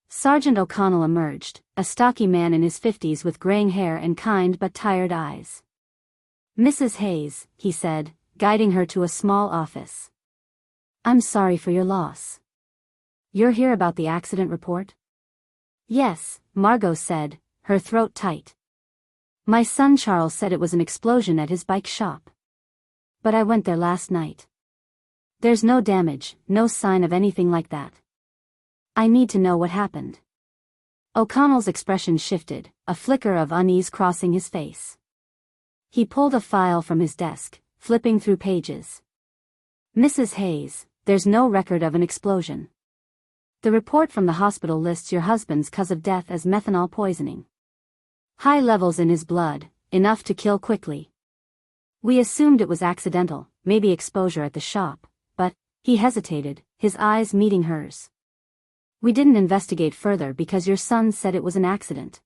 Sergeant O'Connell emerged, a stocky man in his 50s with graying hair and kind but tired eyes. "Mrs. Hayes," he said, guiding her to a small office. "I'm sorry for your loss. You're here about the accident report?" "Yes," Margot said, her throat tight. "My son Charles said it was an explosion at his bike shop. But I went there last night. There's no damage, no sign of anything like that. I need to know what happened." O'Connell's expression shifted, a flicker of unease crossing his face. He pulled a file from his desk, flipping through pages. "Mrs. Hayes, there's no record of an explosion. The report from the hospital lists your husband's cause of death as methanol poisoning. High levels in his blood, enough to kill quickly. We assumed it was accidental, maybe exposure at the shop, but," he hesitated, his eyes meeting hers. "We didn't investigate further because your son said it was an accident.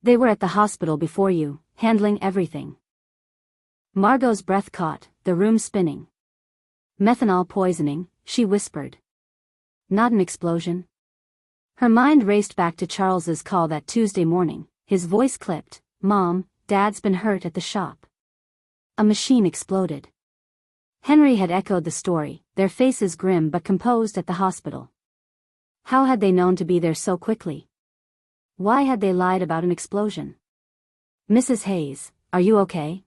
They were at the hospital before you, handling everything." Margot's breath caught, the room spinning. "Methanol poisoning," she whispered. "Not an explosion?" Her mind raced back to Charles's call that Tuesday morning, his voice clipped, "Mom, Dad's been hurt at the shop. A machine exploded." Henry had echoed the story, their faces grim but composed at the hospital. How had they known to be there so quickly? Why had they lied about an explosion? "Mrs. Hayes, are you okay?"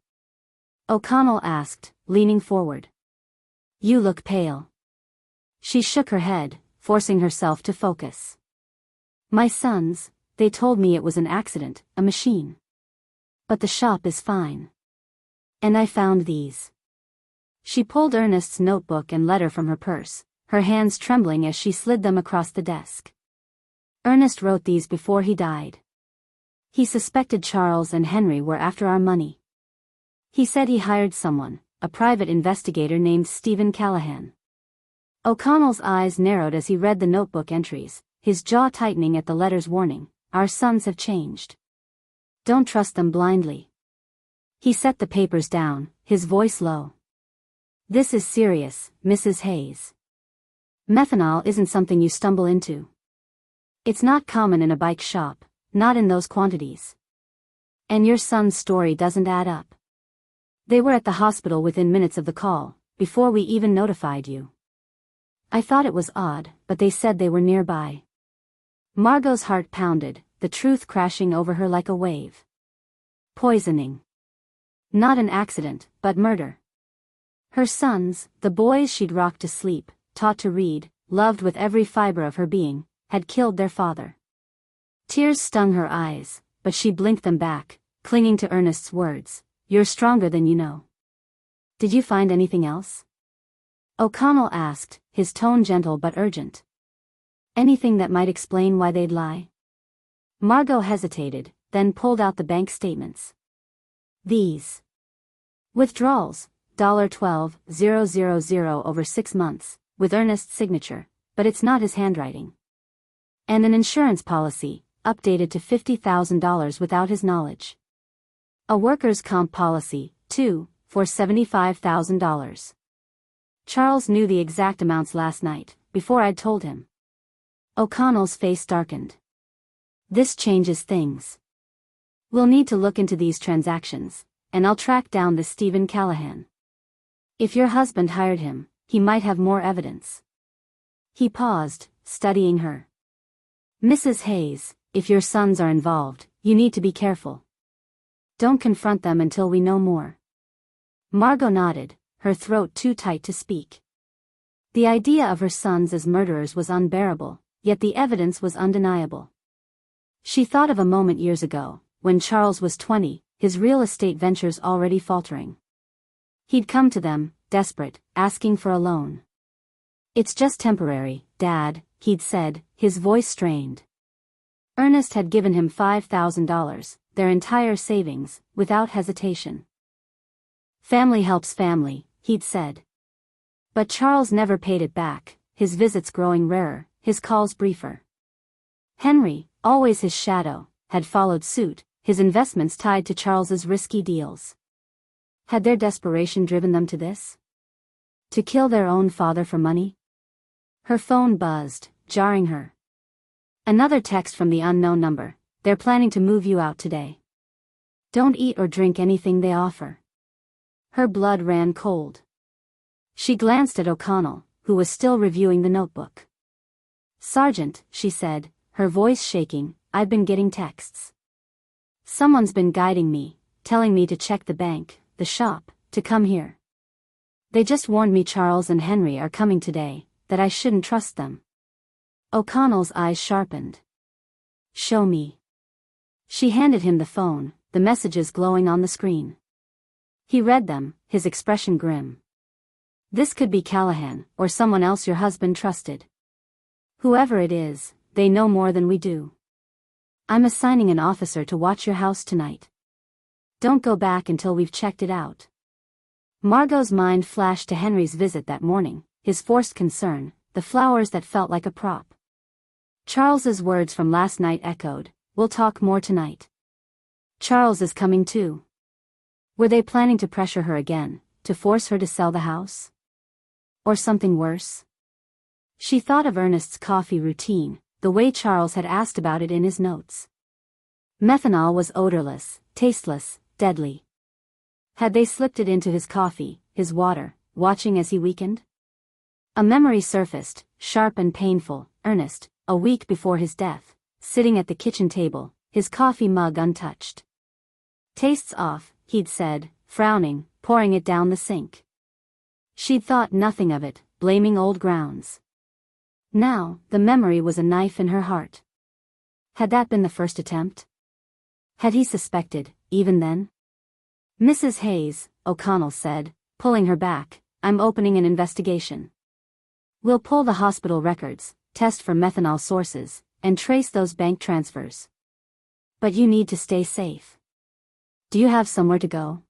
O'Connell asked, leaning forward. "You look pale." She shook her head, forcing herself to focus. "My sons, they told me it was an accident, a machine. But the shop is fine. And I found these." She pulled Ernest's notebook and letter from her purse, her hands trembling as she slid them across the desk. "Ernest wrote these before he died. He suspected Charles and Henry were after our money. He said he hired someone, a private investigator named Stephen Callahan." O'Connell's eyes narrowed as he read the notebook entries, his jaw tightening at the letter's warning, "Our sons have changed. Don't trust them blindly." He set the papers down, his voice low. "This is serious, Mrs. Hayes. Methanol isn't something you stumble into. It's not common in a bike shop, not in those quantities. And your son's story doesn't add up. They were at the hospital within minutes of the call, before we even notified you. I thought it was odd, but they said they were nearby." Margot's heart pounded, the truth crashing over her like a wave. Poisoning. Not an accident, but murder. Her sons, the boys she'd rocked to sleep, taught to read, loved with every fiber of her being, had killed their father. Tears stung her eyes, but she blinked them back, clinging to Ernest's words, "You're stronger than you know." "Did you find anything else?" O'Connell asked, his tone gentle but urgent. "Anything that might explain why they'd lie?" Margot hesitated, then pulled out the bank statements. "These. Withdrawals, $12,000 over 6 months, with Ernest's signature, but it's not his handwriting. And an insurance policy, updated to $50,000 without his knowledge. A workers' comp policy, too, for $75,000. Charles knew the exact amounts last night, before I'd told him." O'Connell's face darkened. "This changes things. We'll need to look into these transactions, and I'll track down this Stephen Callahan. If your husband hired him, he might have more evidence." He paused, studying her. "Mrs. Hayes, if your sons are involved, you need to be careful. Don't confront them until we know more. Margot nodded, her throat too tight to speak. The idea of her sons as murderers was unbearable, yet the evidence was undeniable. She thought of a moment years ago, when Charles was 20, his real estate ventures already faltering. He'd come to them, desperate, asking for a loan. "It's just temporary, Dad," he'd said, his voice strained. Ernest had given him $5,000, their entire savings, without hesitation. "Family helps family," he'd said. But Charles never paid it back, his visits growing rarer, his calls briefer. Henry, always his shadow, had followed suit, his investments tied to Charles's risky deals. Had their desperation driven them to this? To kill their own father for money? Her phone buzzed, jarring her. Another text from the unknown number. "They're planning to move you out today. Don't eat or drink anything they offer." Her blood ran cold. She glanced at O'Connell, who was still reviewing the notebook. "Sergeant," she said, her voice shaking, "I've been getting texts. Someone's been guiding me, telling me to check the bank, the shop, to come here. They just warned me Charles and Henry are coming today, that I shouldn't trust them." O'Connell's eyes sharpened. "Show me." She handed him the phone, the messages glowing on the screen. He read them, his expression grim. "This could be Callahan, or someone else your husband trusted. Whoever it is, they know more than we do. I'm assigning an officer to watch your house tonight. Don't go back until we've checked it out." Margot's mind flashed to Henry's visit that morning, his forced concern, the flowers that felt like a prop. Charles's words from last night echoed, "We'll talk more tonight." Charles is coming too. Were they planning to pressure her again, to force her to sell the house? Or something worse? She thought of Ernest's coffee routine, the way Charles had asked about it in his notes. Methanol was odorless, tasteless, deadly. Had they slipped it into his coffee, his water, watching as he weakened? A memory surfaced, sharp and painful. Ernest, a week before his death, sitting at the kitchen table, his coffee mug untouched. "Tastes off," he'd said, frowning, pouring it down the sink. She'd thought nothing of it, blaming old grounds. Now, the memory was a knife in her heart. Had that been the first attempt? Had he suspected, even then? "Mrs. Hayes," O'Connell said, pulling her back, "I'm opening an investigation. We'll pull the hospital records, test for methanol sources, and trace those bank transfers. But you need to stay safe. Do you have somewhere to go?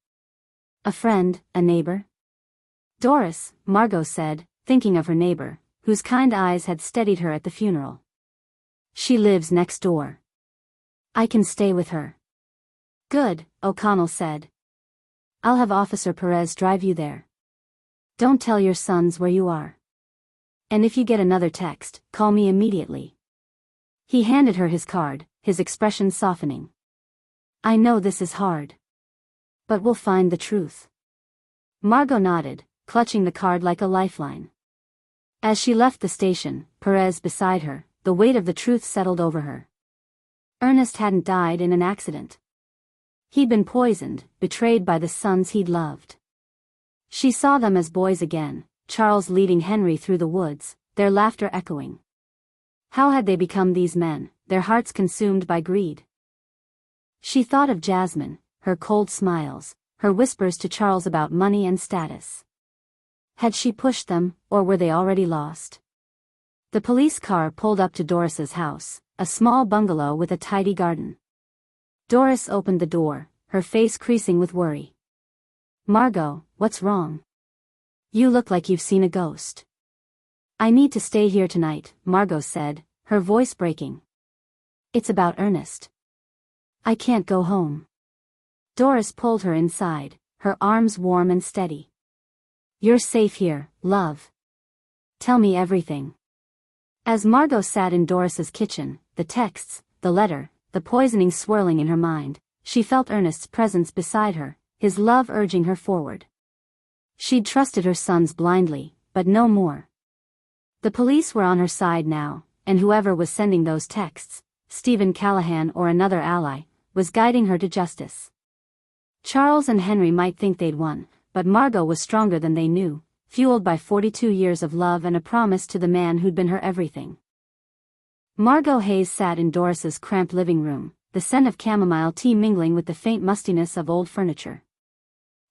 A friend, a neighbor?" "Doris," Margot said, thinking of her neighbor, whose kind eyes had steadied her at the funeral. "She lives next door. I can stay with her." "Good," O'Connell said. "I'll have Officer Perez drive you there. Don't tell your sons where you are. And if you get another text, call me immediately." He handed her his card, his expression softening. "I know this is hard. But we'll find the truth." Margot nodded, clutching the card like a lifeline. As she left the station, Perez beside her, the weight of the truth settled over her. Ernest hadn't died in an accident. He'd been poisoned, betrayed by the sons he'd loved. She saw them as boys again, Charles leading Henry through the woods, their laughter echoing. How had they become these men, their hearts consumed by greed? She thought of Jasmine, her cold smiles, her whispers to Charles about money and status. Had she pushed them, or were they already lost? The police car pulled up to Doris's house, a small bungalow with a tidy garden. Doris opened the door, her face creasing with worry. "Margot, what's wrong? You look like you've seen a ghost." "I need to stay here tonight," Margot said, her voice breaking. "It's about Ernest. I can't go home." Doris pulled her inside, her arms warm and steady. "You're safe here, love. Tell me everything." As Margot sat in Doris's kitchen, the texts, the letter, the poisoning swirling in her mind, she felt Ernest's presence beside her, his love urging her forward. She'd trusted her sons blindly, but no more. The police were on her side now, and whoever was sending those texts, Stephen Callahan or another ally, was guiding her to justice. Charles and Henry might think they'd won, but Margot was stronger than they knew, fueled by 42 years of love and a promise to the man who'd been her everything. Margot Hayes sat in Doris's cramped living room, the scent of chamomile tea mingling with the faint mustiness of old furniture.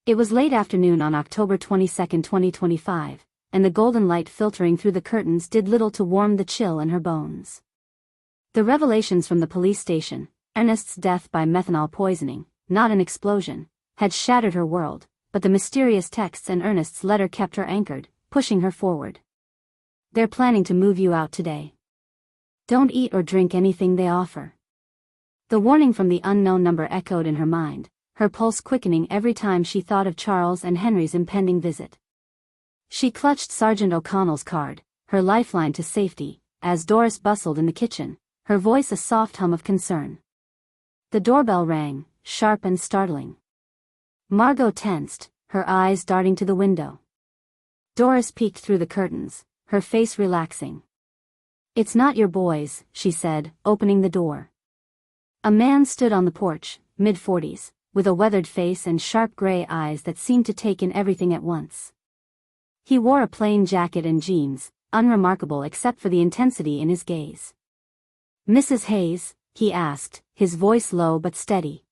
It was late afternoon on October 22, 2025, and the golden light filtering through the curtains did little to warm the chill in her bones. The revelations from the police station, Ernest's death by methanol poisoning, not an explosion, had shattered her world, but the mysterious texts and Ernest's letter kept her anchored, pushing her forward. They're planning to move you out today. Don't eat or drink anything they offer. The warning from the unknown number echoed in her mind, her pulse quickening every time she thought of Charles and Henry's impending visit. She clutched Sergeant O'Connell's card, her lifeline to safety, as Doris bustled in the kitchen, her voice a soft hum of concern. The doorbell rang, sharp and startling. Margot tensed, her eyes darting to the window. Doris peeked through the curtains, her face relaxing. "It's not your boys," she said, opening the door. A man stood on the porch, mid-40s, with a weathered face and sharp gray eyes that seemed to take in everything at once. He wore a plain jacket and jeans, unremarkable except for the intensity in his gaze. "Mrs. Hayes?" he asked, his voice low but steady.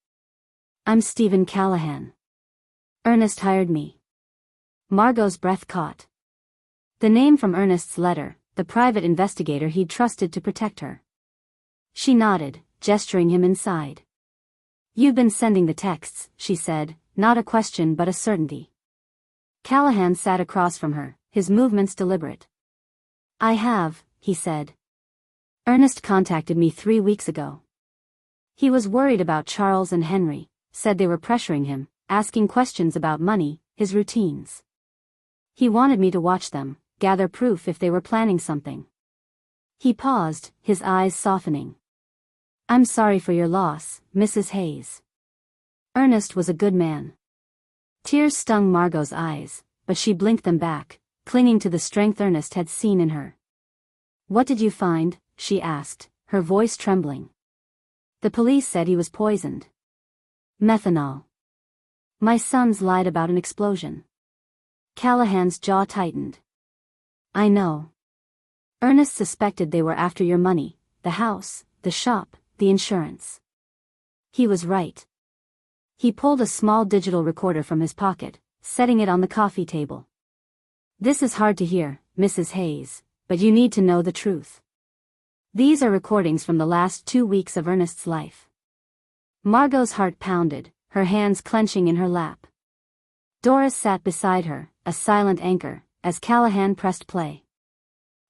"I'm Stephen Callahan. Ernest hired me." Margot's breath caught. The name from Ernest's letter, the private investigator he'd trusted to protect her. She nodded, gesturing him inside. "You've been sending the texts," she said, not a question but a certainty. Callahan sat across from her, his movements deliberate. "I have," he said. "Ernest contacted me 3 weeks ago. He was worried about Charles and Henry, said they were pressuring him, asking questions about money, his routines. He wanted me to watch them, gather proof if they were planning something." He paused, his eyes softening. "I'm sorry for your loss, Mrs. Hayes. Ernest was a good man." Tears stung Margot's eyes, but she blinked them back, clinging to the strength Ernest had seen in her. "What did you find?" she asked, her voice trembling. "The police said he was poisoned." "Methanol. My sons lied about an explosion." Callahan's jaw tightened. "I know. Ernest suspected they were after your money, the house, the shop, the insurance." He was right. He pulled a small digital recorder from his pocket, setting it on the coffee table. "This is hard to hear, Mrs. Hayes, but you need to know the truth. These are recordings from the last 2 weeks of Ernest's life." Margot's heart pounded, her hands clenching in her lap. Doris sat beside her, a silent anchor, as Callahan pressed play.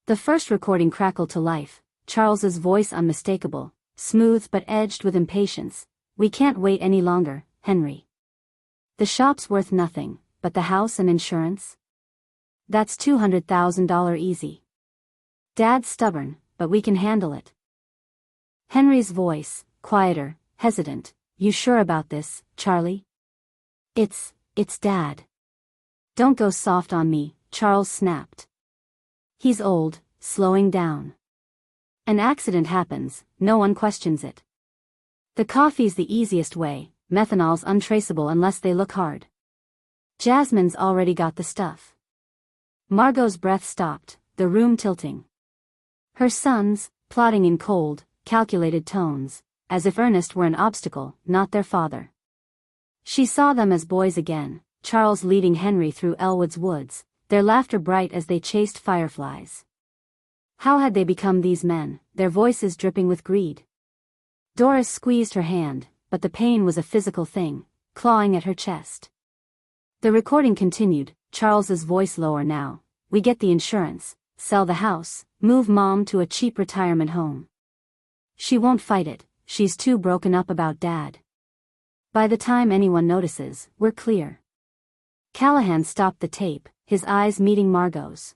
The first recording crackled to life, Charles's voice unmistakable, smooth but edged with impatience. "We can't wait any longer, Henry. The shop's worth nothing, but the house and insurance? That's $200,000 easy. Dad's stubborn, but we can handle it." Henry's voice, quieter, hesitant. "You sure about this, Charlie?" It's Dad." "Don't go soft on me," Charles snapped. "He's old, slowing down. An accident happens, no one questions it. The coffee's the easiest way, methanol's untraceable unless they look hard. Jasmine's already got the stuff." Margot's breath stopped, the room tilting. Her sons, plotting in cold, calculated tones, as if Ernest were an obstacle, not their father. She saw them as boys again, Charles leading Henry through Ellwood's woods, their laughter bright as they chased fireflies. How had they become these men, their voices dripping with greed? Doris squeezed her hand, but the pain was a physical thing, clawing at her chest. The recording continued, Charles's voice lower now. "We get the insurance, sell the house, move Mom to a cheap retirement home. She won't fight it, she's too broken up about Dad. By the time anyone notices, we're clear." Callahan stopped the tape, his eyes meeting Margot's.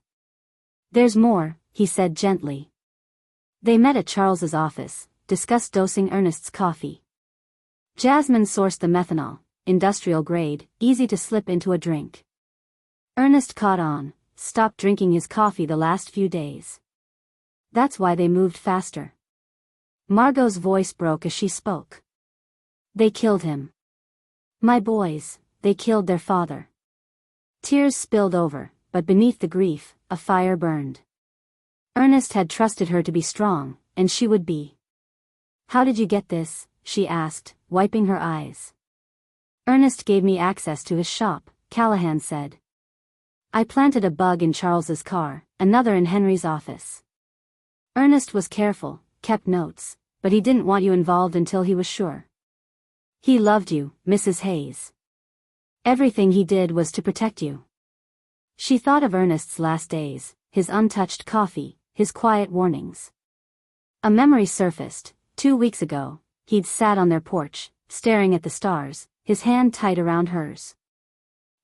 "There's more," he said gently. They met at Charles's office, discussed dosing Ernest's coffee. Jasmine sourced the methanol, industrial grade, easy to slip into a drink. Ernest caught on, stopped drinking his coffee the last few days. That's why they moved faster. Margot's voice broke as she spoke. "They killed him." My boys, they killed their father. Tears spilled over, but beneath the grief, a fire burned. Ernest had trusted her to be strong, and she would be. How did you get this? She asked, wiping her eyes. Ernest gave me access to his shop, Callahan said. I planted a bug in Charles's car, another in Henry's office. Ernest was careful, kept notes, but he didn't want you involved until he was sure. He loved you, Mrs. Hayes. Everything he did was to protect you. She thought of Ernest's last days, his untouched coffee, his quiet warnings. A memory surfaced. 2 weeks ago, he'd sat on their porch, staring at the stars, his hand tight around hers.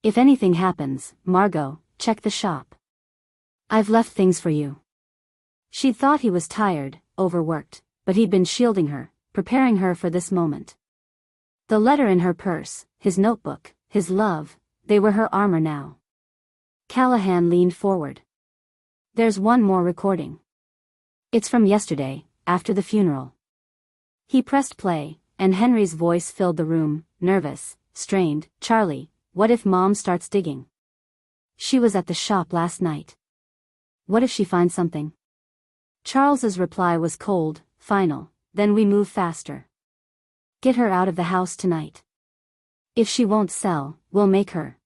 If anything happens, Margot, check the shop. I've left things for you. She'd thought he was tired, overworked, but he'd been shielding her, preparing her for this moment. The letter in her purse, his notebook, his love, they were her armor now. Callahan leaned forward. There's one more recording. It's from yesterday, after the funeral. He pressed play, and Henry's voice filled the room, nervous, strained. Charlie, what if Mom starts digging? She was at the shop last night. What if she finds something? Charles's reply was cold, final. Then we move faster. Get her out of the house tonight. If she won't sell, we'll make her.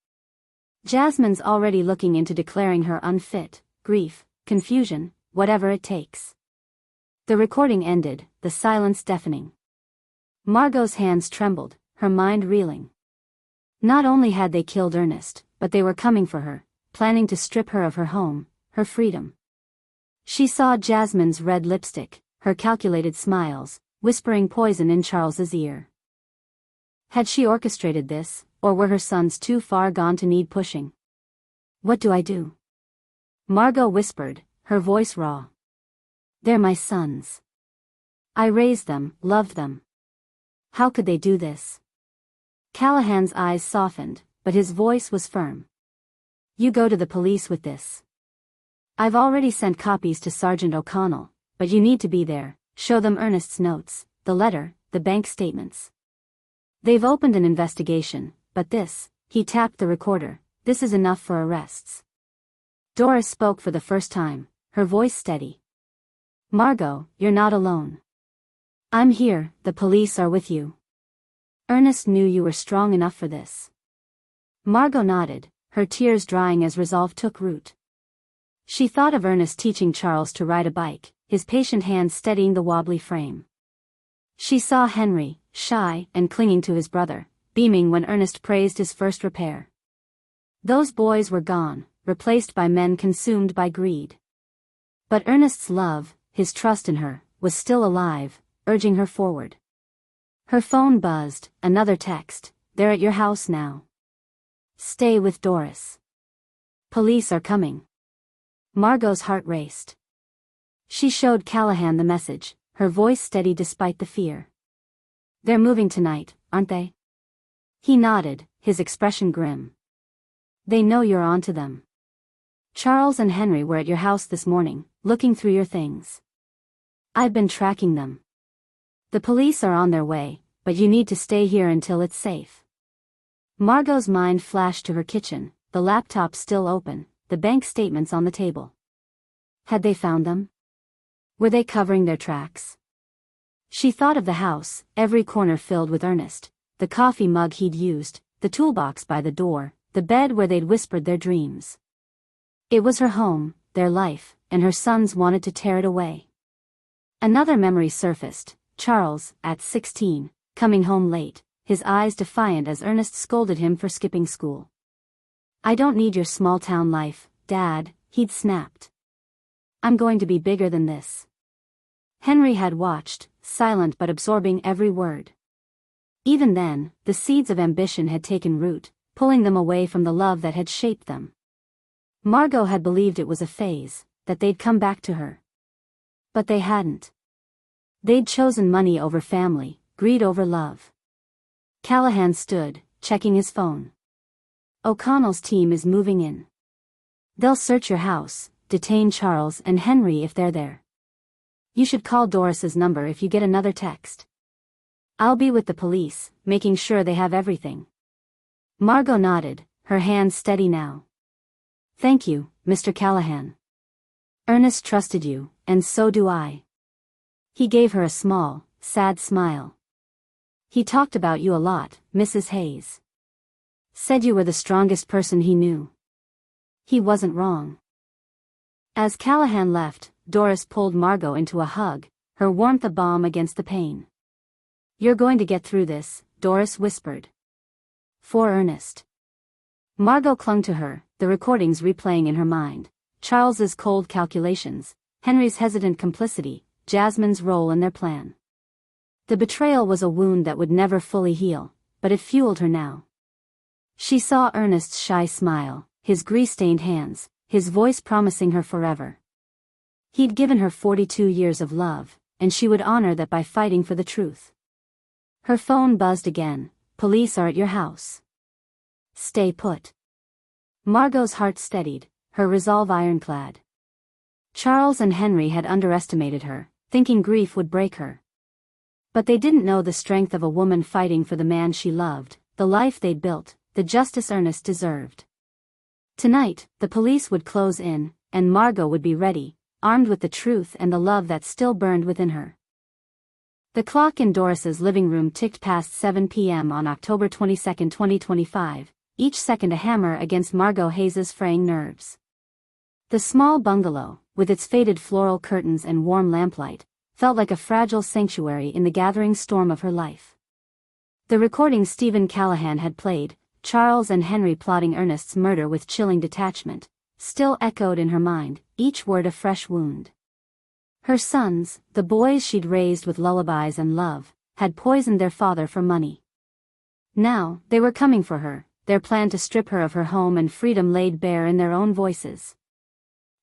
Jasmine's already looking into declaring her unfit, grief, confusion, whatever it takes. The recording ended, the silence deafening. Margot's hands trembled, her mind reeling. Not only had they killed Ernest, but they were coming for her, planning to strip her of her home, her freedom. She saw Jasmine's red lipstick, her calculated smiles, whispering poison in Charles's ear. Had she orchestrated this, or were her sons too far gone to need pushing? What do I do? Margot whispered, her voice raw. They're my sons. I raised them, loved them. How could they do this? Callahan's eyes softened, but his voice was firm. You go to the police with this. I've already sent copies to Sergeant O'Connell, but you need to be there, show them Ernest's notes, the letter, the bank statements. They've opened an investigation, but this, he tapped the recorder, this is enough for arrests. Doris spoke for the first time, her voice steady. Margot, you're not alone. I'm here, the police are with you. Ernest knew you were strong enough for this. Margot nodded, her tears drying as resolve took root. She thought of Ernest teaching Charles to ride a bike, his patient hands steadying the wobbly frame. She saw Henry, shy and clinging to his brother, beaming when Ernest praised his first repair. Those boys were gone, replaced by men consumed by greed. But Ernest's love, his trust in her, was still alive, urging her forward. Her phone buzzed, another text, they're at your house now. Stay with Doris. Police are coming. Margot's heart raced. She showed Callahan the message, her voice steady despite the fear. They're moving tonight, aren't they? He nodded, his expression grim. They know you're on to them. Charles and Henry were at your house this morning, looking through your things. I've been tracking them. The police are on their way, but you need to stay here until it's safe. Margot's mind flashed to her kitchen, the laptop still open, the bank statements on the table. Had they found them? Were they covering their tracks? She thought of the house, every corner filled with Ernest, the coffee mug he'd used, the toolbox by the door, the bed where they'd whispered their dreams. It was her home, their life, and her sons wanted to tear it away. Another memory surfaced, Charles, at 16, coming home late, his eyes defiant as Ernest scolded him for skipping school. I don't need your small-town life, Dad, he'd snapped. I'm going to be bigger than this. Henry had watched, silent but absorbing every word. Even then, the seeds of ambition had taken root, pulling them away from the love that had shaped them. Margot had believed it was a phase, that they'd come back to her. But they hadn't. They'd chosen money over family, greed over love. Callahan stood, checking his phone. O'Connell's team is moving in. They'll search your house, detain Charles and Henry if they're there. You should call Doris's number if you get another text. I'll be with the police, making sure they have everything. Margot nodded, her hands steady now. Thank you, Mr. Callahan. Ernest trusted you, and so do I. He gave her a small, sad smile. He talked about you a lot, Mrs. Hayes. Said you were the strongest person he knew. He wasn't wrong. As Callahan left, Doris pulled Margot into a hug, her warmth a balm against the pain. You're going to get through this, Doris whispered. For Ernest. Margot clung to her, the recordings replaying in her mind. Charles's cold calculations, Henry's hesitant complicity, Jasmine's role in their plan. The betrayal was a wound that would never fully heal, but it fueled her now. She saw Ernest's shy smile, his grease-stained hands, his voice promising her forever. He'd given her 42 years of love, and she would honor that by fighting for the truth. Her phone buzzed again. Police are at your house. Stay put. Margot's heart steadied, her resolve ironclad. Charles and Henry had underestimated her, thinking grief would break her. But they didn't know the strength of a woman fighting for the man she loved, the life they'd built, the justice Ernest deserved. Tonight, the police would close in, and Margot would be ready, armed with the truth and the love that still burned within her. The clock in Doris's living room ticked past 7 p.m. on October 22, 2025, each second a hammer against Margot Hayes's fraying nerves. The small bungalow, with its faded floral curtains and warm lamplight, felt like a fragile sanctuary in the gathering storm of her life. The recording Stephen Callahan had played, Charles and Henry plotting Ernest's murder with chilling detachment, still echoed in her mind, each word a fresh wound. Her sons, the boys she'd raised with lullabies and love, had poisoned their father for money. Now, they were coming for her, their plan to strip her of her home and freedom laid bare in their own voices.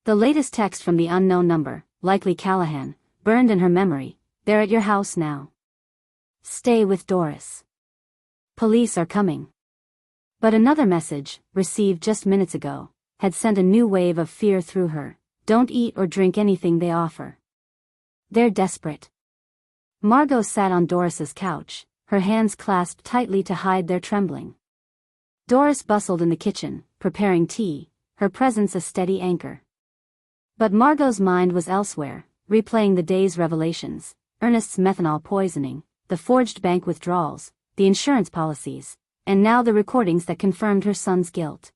The latest text from the unknown number, likely Callahan, burned in her memory. They're at your house now. Stay with Doris. Police are coming. But another message, received just minutes ago, had sent a new wave of fear through her. Don't eat or drink anything they offer. They're desperate. Margot sat on Doris's couch, her hands clasped tightly to hide their trembling. Doris bustled in the kitchen, preparing tea, her presence a steady anchor. But Margot's mind was elsewhere, replaying the day's revelations, Ernest's methanol poisoning, the forged bank withdrawals, the insurance policies, and now the recordings that confirmed her son's guilt.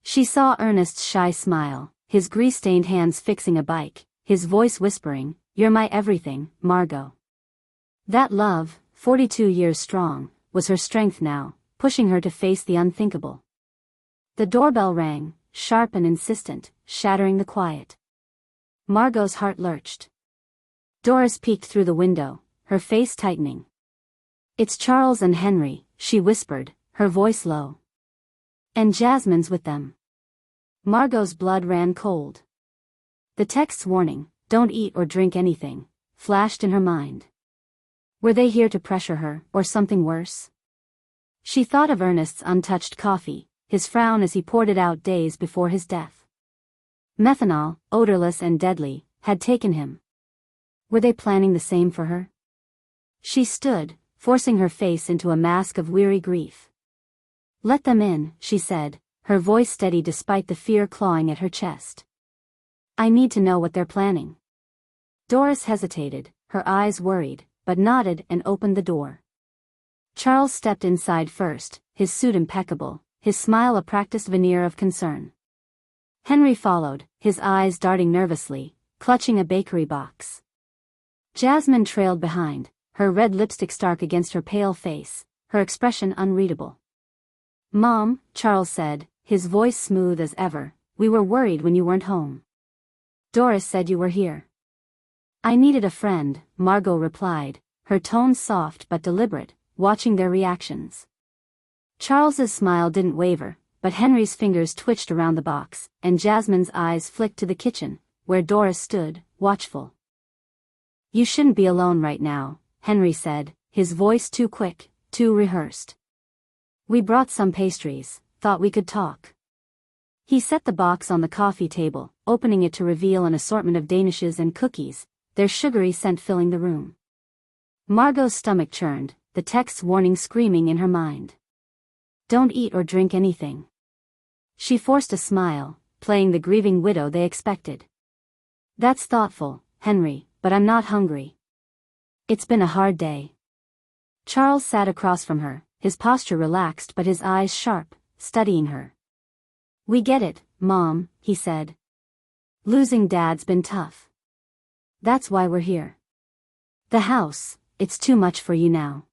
She saw Ernest's shy smile, his grease-stained hands fixing a bike, his voice whispering, "You're my everything, Margot." That love, 42 years strong, was her strength now, pushing her to face the unthinkable. The doorbell rang, sharp and insistent, shattering the quiet. Margot's heart lurched. Doris peeked through the window, her face tightening. "It's Charles and Henry," she whispered, her voice low. "And Jasmine's with them." Margot's blood ran cold. The text's warning, "Don't eat or drink anything," flashed in her mind. Were they here to pressure her, or something worse? She thought of Ernest's untouched coffee, his frown as he poured it out days before his death. Methanol, odorless and deadly, had taken him. Were they planning the same for her? She stood, forcing her face into a mask of weary grief. "Let them in," she said, her voice steady despite the fear clawing at her chest. "I need to know what they're planning." Doris hesitated, her eyes worried, but nodded and opened the door. Charles stepped inside first, his suit impeccable, his smile a practiced veneer of concern. Henry followed, his eyes darting nervously, clutching a bakery box. Jasmine trailed behind, her red lipstick stark against her pale face, her expression unreadable. "Mom," Charles said, his voice smooth as ever, "we were worried when you weren't home. Doris said you were here." "I needed a friend," Margot replied, her tone soft but deliberate, watching their reactions. Charles's smile didn't waver, but Henry's fingers twitched around the box, and Jasmine's eyes flicked to the kitchen, where Doris stood, watchful. "You shouldn't be alone right now," Henry said, his voice too quick, too rehearsed. "We brought some pastries, thought we could talk." He set the box on the coffee table, opening it to reveal an assortment of danishes and cookies, their sugary scent filling the room. Margot's stomach churned, the text's warning screaming in her mind. Don't eat or drink anything. She forced a smile, playing the grieving widow they expected. That's thoughtful, Henry, but I'm not hungry. It's been a hard day. Charles sat across from her, his posture relaxed but his eyes sharp, studying her. We get it, Mom, he said. Losing Dad's been tough. That's why we're here. The house, it's too much for you now.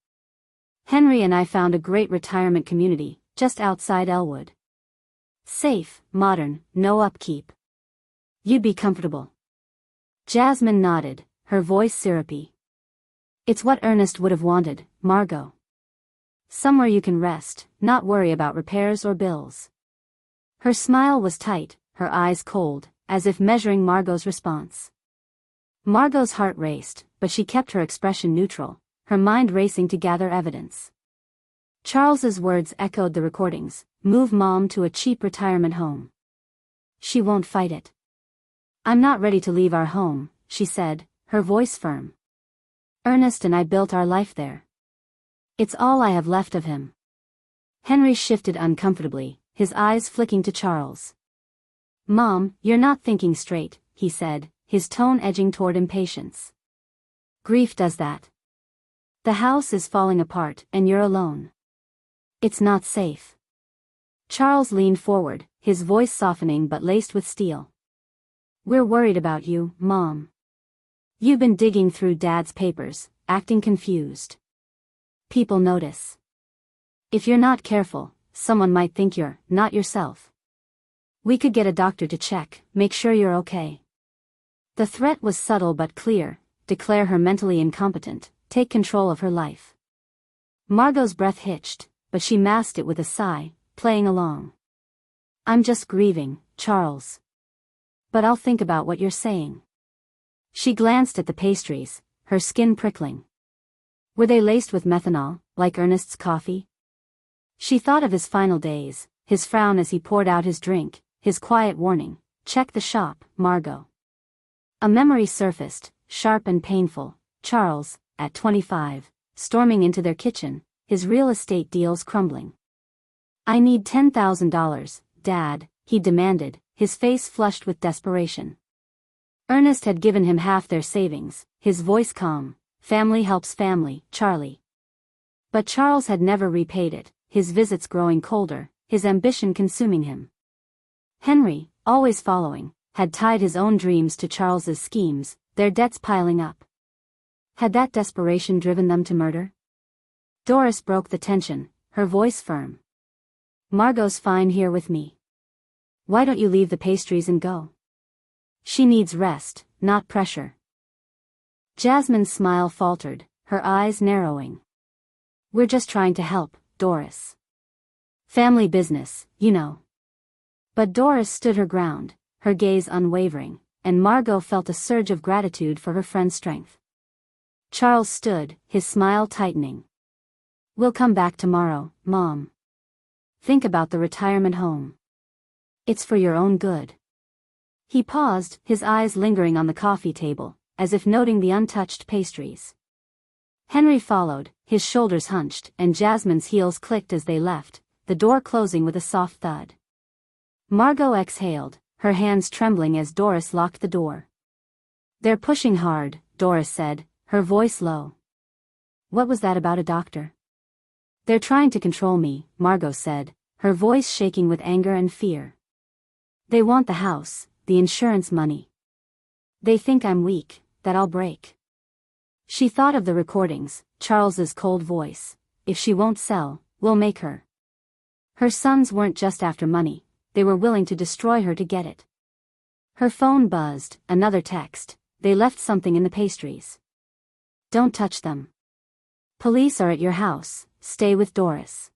Henry and I found a great retirement community, just outside Ellwood. Safe, modern, no upkeep. You'd be comfortable. Jasmine nodded, her voice syrupy. It's what Ernest would have wanted, Margot. Somewhere you can rest, not worry about repairs or bills. Her smile was tight, her eyes cold, as if measuring Margot's response. Margot's heart raced, but she kept her expression neutral, her mind racing to gather evidence. Charles's words echoed the recordings, move Mom to a cheap retirement home. She won't fight it. I'm not ready to leave our home, she said, her voice firm. Ernest and I built our life there. It's all I have left of him. Henry shifted uncomfortably, his eyes flicking to Charles. Mom, you're not thinking straight, he said, his tone edging toward impatience. Grief does that. The house is falling apart and you're alone. It's not safe. Charles leaned forward, his voice softening but laced with steel. We're worried about you, Mom. You've been digging through Dad's papers, acting confused. People notice. If you're not careful, someone might think you're not yourself. We could get a doctor to check, make sure you're okay. The threat was subtle but clear, declare her mentally incompetent, take control of her life. Margot's breath hitched, but she masked it with a sigh, playing along. I'm just grieving, Charles. But I'll think about what you're saying. She glanced at the pastries, her skin prickling. Were they laced with methanol, like Ernest's coffee? She thought of his final days, his frown as he poured out his drink, his quiet warning, check the shop, Margot. A memory surfaced, sharp and painful, Charles, at 25, storming into their kitchen, his real estate deals crumbling. I need $10,000, Dad, he demanded, his face flushed with desperation. Ernest had given him half their savings, his voice calm. Family helps family, Charlie. But Charles had never repaid it, his visits growing colder, his ambition consuming him. Henry, always following, had tied his own dreams to Charles's schemes, their debts piling up. Had that desperation driven them to murder? Doris broke the tension, her voice firm. Margot's fine here with me. Why don't you leave the pastries and go? She needs rest, not pressure. Jasmine's smile faltered, her eyes narrowing. We're just trying to help, Doris. Family business, you know. But Doris stood her ground, her gaze unwavering, and Margot felt a surge of gratitude for her friend's strength. Charles stood, his smile tightening. We'll come back tomorrow, Mom. Think about the retirement home. It's for your own good. He paused, his eyes lingering on the coffee table, as if noting the untouched pastries. Henry followed, his shoulders hunched, and Jasmine's heels clicked as they left, the door closing with a soft thud. Margot exhaled, her hands trembling as Doris locked the door. They're pushing hard, Doris said, her voice low. What was that about a doctor? They're trying to control me, Margot said, her voice shaking with anger and fear. They want the house, the insurance money. They think I'm weak, that I'll break. She thought of the recordings, Charles's cold voice. If she won't sell, we'll make her. Her sons weren't just after money, they were willing to destroy her to get it. Her phone buzzed, another text. They left something in the pastries. Don't touch them. Police are at your house, stay with Doris.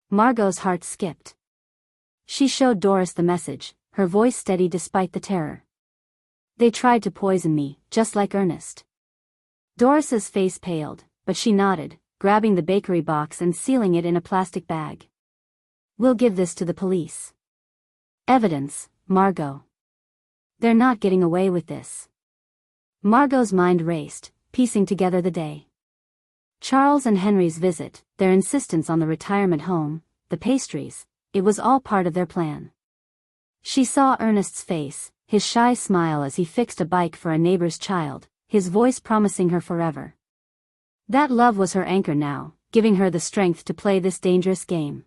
Margot's heart skipped. She showed Doris the message, her voice steady despite the terror. They tried to poison me, just like Ernest. Doris's face paled, but she nodded, grabbing the bakery box and sealing it in a plastic bag. We'll give this to the police. Evidence, Margot. They're not getting away with this. Margot's mind raced, piecing together the day. Charles and Henry's visit, their insistence on the retirement home, the pastries, it was all part of their plan. She saw Ernest's face, his shy smile as he fixed a bike for a neighbor's child, his voice promising her forever. That love was her anchor now, giving her the strength to play this dangerous game.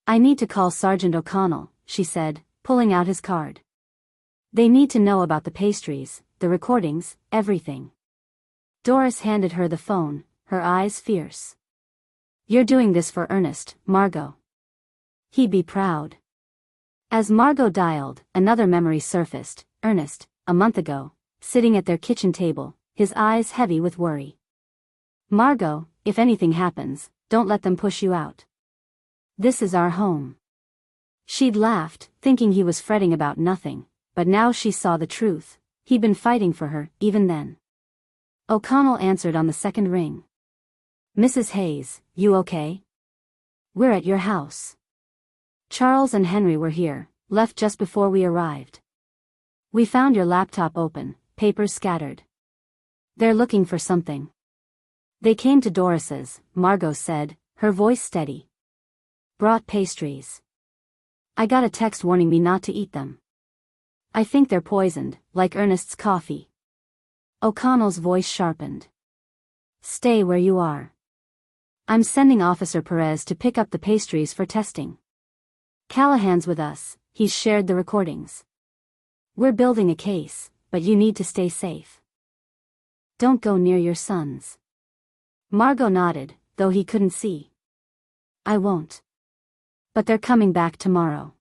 "I need to call Sergeant O'Connell," she said, pulling out his card. "They need to know about the pastries, the recordings, everything." Doris handed her the phone, her eyes fierce. "You're doing this for Ernest, Margot. He'd be proud." As Margot dialed, another memory surfaced, Ernest, a month ago, sitting at their kitchen table, his eyes heavy with worry. "Margot, if anything happens, don't let them push you out. This is our home." She'd laughed, thinking he was fretting about nothing, but now she saw the truth. He'd been fighting for her, even then. O'Connell answered on the second ring. "Mrs. Hayes, you okay? We're at your house. Charles and Henry were here, left just before we arrived. We found your laptop open, papers scattered. They're looking for something." "They came to Doris's," Margot said, her voice steady. "Brought pastries. I got a text warning me not to eat them. I think they're poisoned, like Ernest's coffee." O'Connell's voice sharpened. "Stay where you are. I'm sending Officer Perez to pick up the pastries for testing. Callahan's with us, he's shared the recordings. We're building a case, but you need to stay safe. Don't go near your sons." Margot nodded, though he couldn't see. "I won't. But they're coming back tomorrow.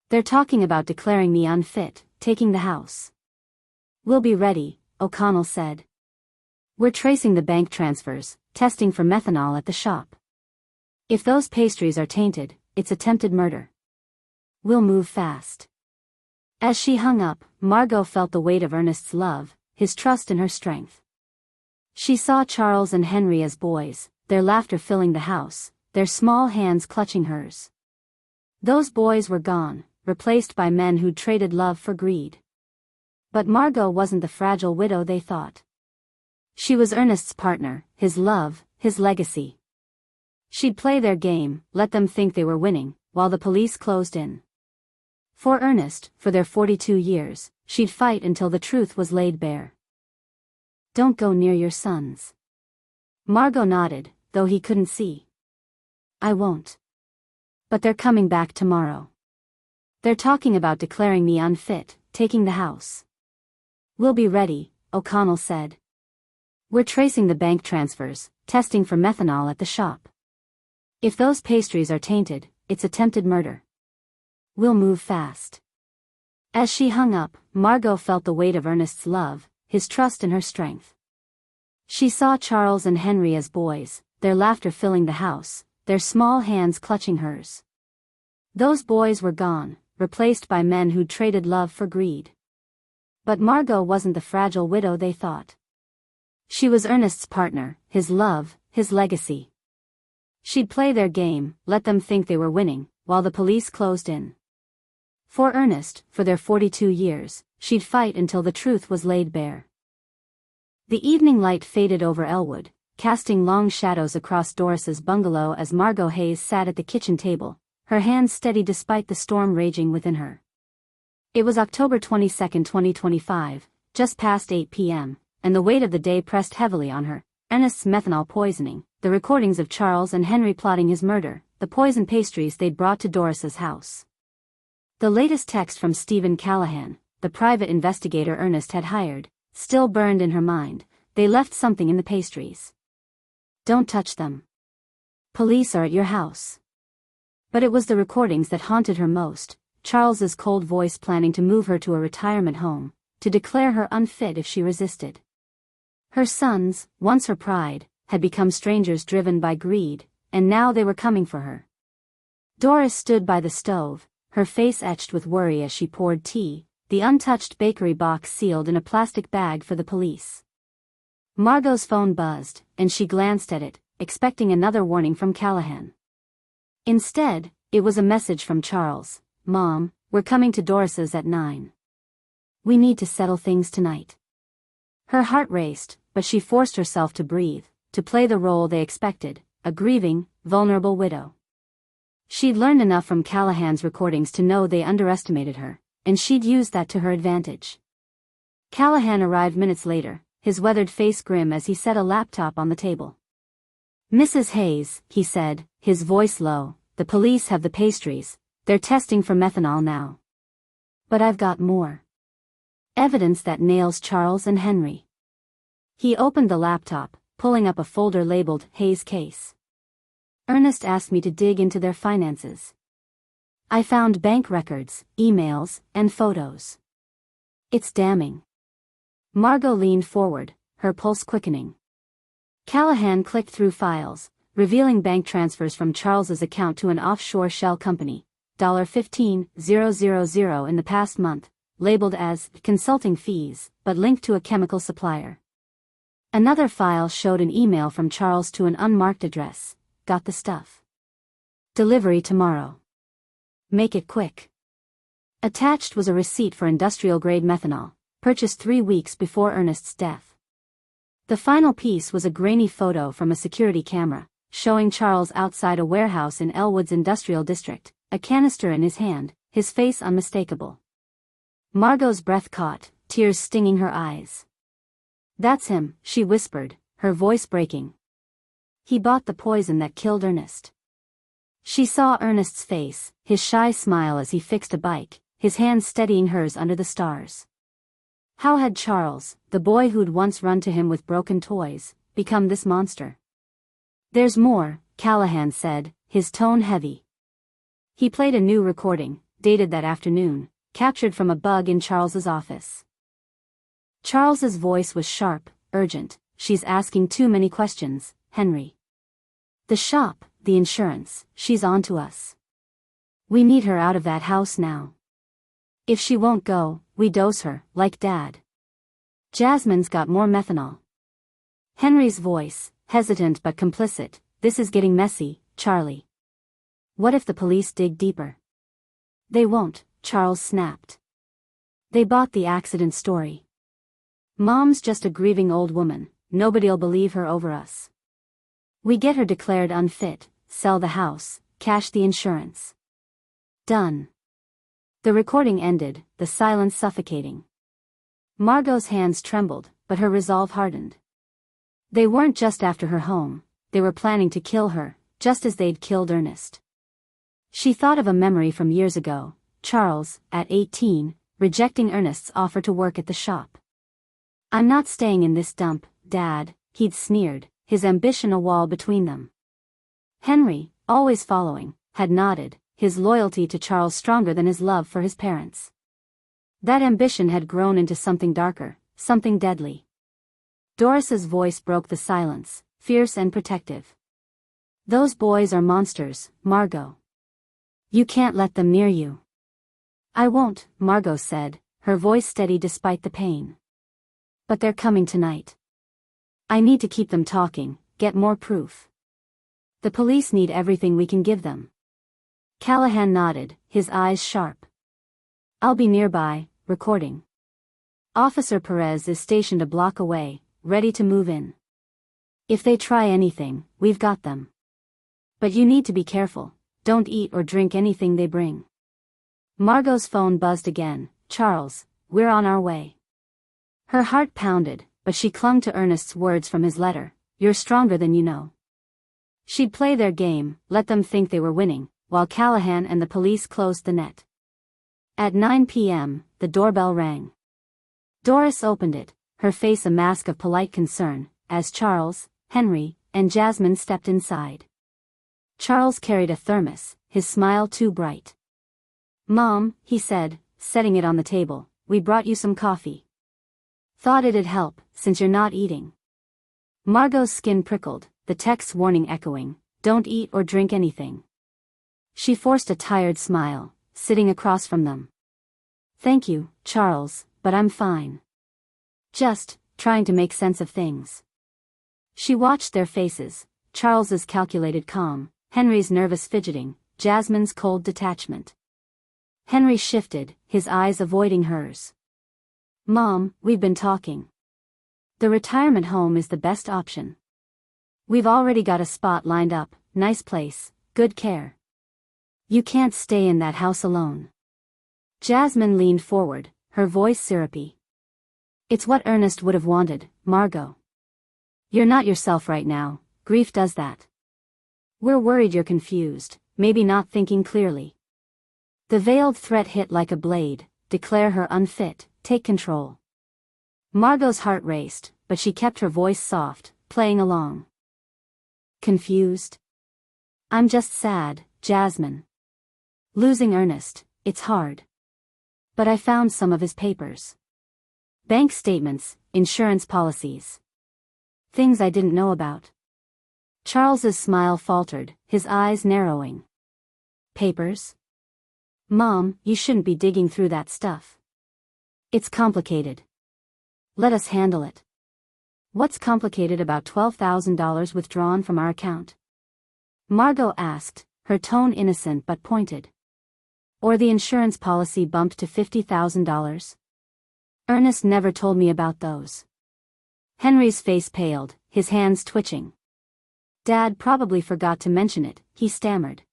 They're talking about declaring me unfit, taking the house." "We'll be ready," O'Connell said. "We're tracing the bank transfers, testing for methanol at the shop. If those pastries are tainted, it's attempted murder. We'll move fast." As she hung up, Margot felt the weight of Ernest's love, his trust in her strength. She saw Charles and Henry as boys, their laughter filling the house, their small hands clutching hers. Those boys were gone, replaced by men who'd traded love for greed. But Margot wasn't the fragile widow they thought. She was Ernest's partner, his love, his legacy. She'd play their game, let them think they were winning, while the police closed in. For Ernest, for their 42 years, she'd fight until the truth was laid bare. "Don't go near your sons." Margot nodded, though he couldn't see. "I won't. But they're coming back tomorrow. They're talking about declaring me unfit, taking the house." "We'll be ready," O'Connell said. "We're tracing the bank transfers, testing for methanol at the shop. If those pastries are tainted, it's attempted murder. We'll move fast." As she hung up, Margot felt the weight of Ernest's love, his trust in her strength. She saw Charles and Henry as boys, their laughter filling the house, their small hands clutching hers. Those boys were gone, replaced by men who'd traded love for greed. But Margot wasn't the fragile widow they thought. She was Ernest's partner, his love, his legacy. She'd play their game, let them think they were winning, while the police closed in. For Ernest, for their 42 years, she'd fight until the truth was laid bare. The evening light faded over Ellwood, casting long shadows across Doris's bungalow as Margot Hayes sat at the kitchen table, her hands steady despite the storm raging within her. It was October 22, 2025, just past 8 p.m., and the weight of the day pressed heavily on her. Ernest's methanol poisoning, the recordings of Charles and Henry plotting his murder, the poison pastries they'd brought to Doris's house. The latest text from Stephen Callahan, the private investigator Ernest had hired, still burned in her mind. They left something in the pastries. "Don't touch them. Police are at your house." But it was the recordings that haunted her most, Charles's cold voice planning to move her to a retirement home, to declare her unfit if she resisted. Her sons, once her pride, had become strangers driven by greed, and now they were coming for her. Doris stood by the stove, her face etched with worry as she poured tea, the untouched bakery box sealed in a plastic bag for the police. Margot's phone buzzed, and she glanced at it, expecting another warning from Callahan. Instead, it was a message from Charles. "Mom, we're coming to Doris's at 9. We need to settle things tonight." Her heart raced, but she forced herself to breathe, to play the role they expected, a grieving, vulnerable widow. She'd learned enough from Callahan's recordings to know they underestimated her, and she'd used that to her advantage. Callahan arrived minutes later, his weathered face grim as he set a laptop on the table. "Mrs. Hayes," he said, his voice low, "the police have the pastries, they're testing for methanol now. But I've got more. Evidence that nails Charles and Henry." He opened the laptop, pulling up a folder labeled Hayes Case. "Ernest asked me to dig into their finances. I found bank records, emails, and photos. It's damning." Margot leaned forward, her pulse quickening. Callahan clicked through files, revealing bank transfers from Charles's account to an offshore shell company, $15,000 in the past month, labeled as consulting fees, but linked to a chemical supplier. Another file showed an email from Charles to an unmarked address. "Got the stuff. Delivery tomorrow. Make it quick." Attached was a receipt for industrial-grade methanol, purchased 3 weeks before Ernest's death. The final piece was a grainy photo from a security camera, showing Charles outside a warehouse in Ellwood's industrial district, a canister in his hand, his face unmistakable. Margot's breath caught, tears stinging her eyes. "That's him," she whispered, her voice breaking. "He bought the poison that killed Ernest." She saw Ernest's face, his shy smile as he fixed a bike, his hand steadying hers under the stars. How had Charles, the boy who'd once run to him with broken toys, become this monster? "There's more," Callahan said, his tone heavy. He played a new recording, dated that afternoon, captured from a bug in Charles's office. Charles's voice was sharp, urgent. "She's asking too many questions, Henry. The shop, the insurance, she's on to us. We need her out of that house now. If she won't go, we dose her, like Dad. Jasmine's got more methanol." Henry's voice, hesitant but complicit. "This is getting messy, Charlie. What if the police dig deeper?" "They won't," Charles snapped. "They bought the accident story. Mom's just a grieving old woman, nobody'll believe her over us. We get her declared unfit, sell the house, cash the insurance. Done." The recording ended, the silence suffocating. Margot's hands trembled, but her resolve hardened. They weren't just after her home, they were planning to kill her, just as they'd killed Ernest. She thought of a memory from years ago, Charles, at 18, rejecting Ernest's offer to work at the shop. "I'm not staying in this dump, Dad," he'd sneered, his ambition a wall between them. Henry, always following, had nodded, his loyalty to Charles stronger than his love for his parents. That ambition had grown into something darker, something deadly. Doris's voice broke the silence, fierce and protective. "Those boys are monsters, Margot. You can't let them near you." "I won't," Margot said, her voice steady despite the pain. "But they're coming tonight. I need to keep them talking, get more proof. The police need everything we can give them." Callahan nodded, his eyes sharp. "I'll be nearby, recording. Officer Perez is stationed a block away, ready to move in. If they try anything, we've got them. But you need to be careful, don't eat or drink anything they bring." Margot's phone buzzed again. "Charles, we're on our way." Her heart pounded, but she clung to Ernest's words from his letter, "You're stronger than you know." She'd play their game, let them think they were winning, while Callahan and the police closed the net. At 9 p.m., the doorbell rang. Doris opened it, her face a mask of polite concern, as Charles, Henry, and Jasmine stepped inside. Charles carried a thermos, his smile too bright. "Mom," he said, setting it on the table, "we brought you some coffee. Thought it'd help, since you're not eating." Margot's skin prickled, the text's warning echoing, "Don't eat or drink anything." She forced a tired smile, sitting across from them. "Thank you, Charles, but I'm fine. Just trying to make sense of things." She watched their faces, Charles's calculated calm, Henry's nervous fidgeting, Jasmine's cold detachment. Henry shifted, his eyes avoiding hers. "Mom, we've been talking. The retirement home is the best option. We've already got a spot lined up, nice place, good care. You can't stay in that house alone. Jasmine leaned forward, her voice syrupy. It's what Ernest would have wanted, Margot. You're not yourself right now, grief does that. We're worried you're confused, maybe not thinking clearly. The veiled threat hit like a blade, declare her unfit, take control. Margot's heart raced, but she kept her voice soft, playing along. Confused? I'm just sad, Jasmine. Losing Ernest, it's hard. But I found some of his papers. Bank statements, insurance policies. Things I didn't know about. Charles's smile faltered, his eyes narrowing. Papers? Mom, you shouldn't be digging through that stuff. It's complicated. Let us handle it. What's complicated about $12,000 withdrawn from our account? Margot asked, her tone innocent but pointed. Or the insurance policy bumped to $50,000? Ernest never told me about those. Henry's face paled, his hands twitching. Dad probably forgot to mention it, he stammered.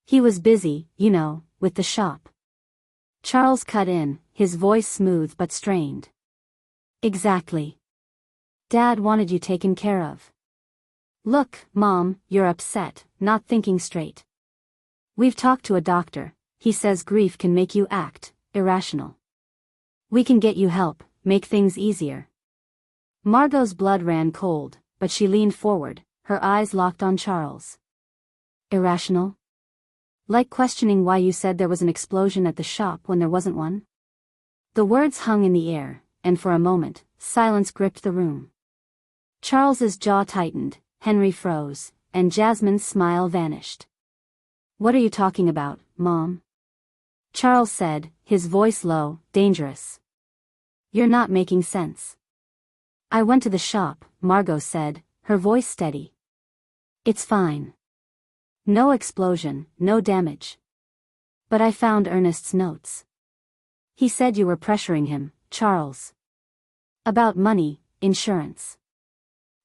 He was busy, you know, with the shop. Charles cut in, his voice smooth but strained. Exactly. Dad wanted you taken care of. Look, Mom, you're upset, not thinking straight. We've talked to a doctor, he says grief can make you act irrational. We can get you help, make things easier. Margot's blood ran cold, but she leaned forward, her eyes locked on Charles. Irrational? Like questioning why you said there was an explosion at the shop when there wasn't one? The words hung in the air, and for a moment, silence gripped the room. Charles's jaw tightened, Henry froze, and Jasmine's smile vanished. What are you talking about, Mom? Charles said, his voice low, dangerous. You're not making sense. I went to the shop, Margot said, her voice steady. It's fine. No explosion, no damage. But I found Ernest's notes. He said you were pressuring him, Charles. About money, insurance.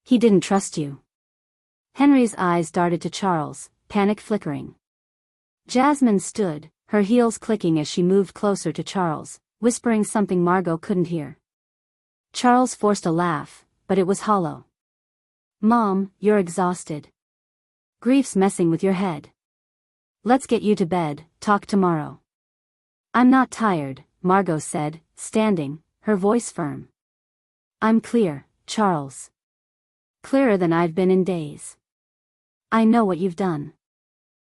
He didn't trust you. Henry's eyes darted to Charles, panic flickering. Jasmine stood, her heels clicking as she moved closer to Charles, whispering something Margot couldn't hear. Charles forced a laugh, but it was hollow. Mom, you're exhausted. Grief's messing with your head. Let's get you to bed, talk tomorrow. I'm not tired, Margot said, standing, her voice firm. I'm clear, Charles. Clearer than I've been in days. I know what you've done.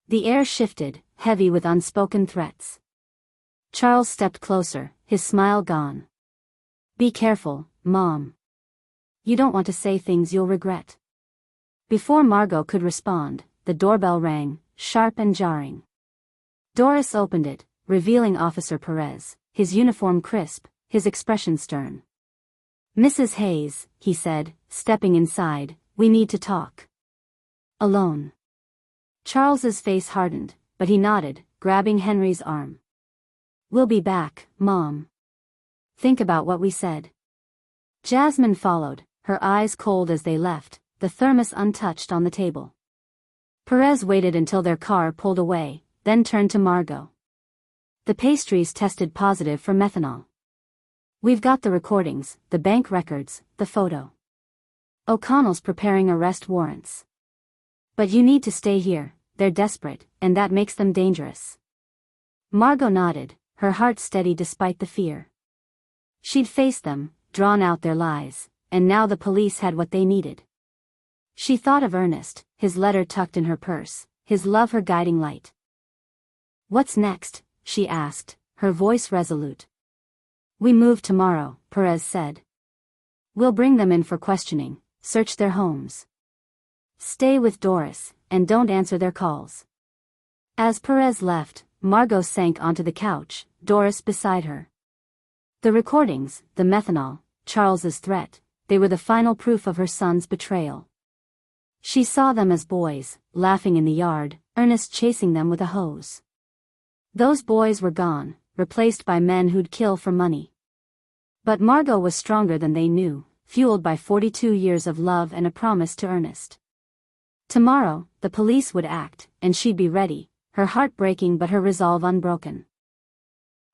The air shifted, heavy with unspoken threats. Charles stepped closer, his smile gone. Be careful, Mom. You don't want to say things you'll regret. Before Margot could respond, the doorbell rang, sharp and jarring. Doris opened it, revealing Officer Perez, his uniform crisp, his expression stern. Mrs. Hayes, he said, stepping inside, we need to talk. Alone. Charles's face hardened, but he nodded, grabbing Henry's arm. We'll be back, Mom. Think about what we said. Jasmine followed, her eyes cold as they left, the thermos untouched on the table. Perez waited until their car pulled away, then turned to Margot. The pastries tested positive for methanol. We've got the recordings, the bank records, the photo. O'Connell's preparing arrest warrants. But you need to stay here, they're desperate, and that makes them dangerous. Margot nodded, her heart steady despite the fear. She'd faced them, drawn out their lies, and now the police had what they needed. She thought of Ernest, his letter tucked in her purse, his love her guiding light. What's next? She asked, her voice resolute. We move tomorrow, Perez said. We'll bring them in for questioning, search their homes. Stay with Doris, and don't answer their calls. As Perez left, Margot sank onto the couch, Doris beside her. The recordings, the methanol, Charles's threat, they were the final proof of her son's betrayal. She saw them as boys, laughing in the yard, Ernest chasing them with a hose. Those boys were gone, replaced by men who'd kill for money. But Margot was stronger than they knew, fueled by 42 years of love and a promise to Ernest. Tomorrow, the police would act, and she'd be ready, her heart breaking but her resolve unbroken.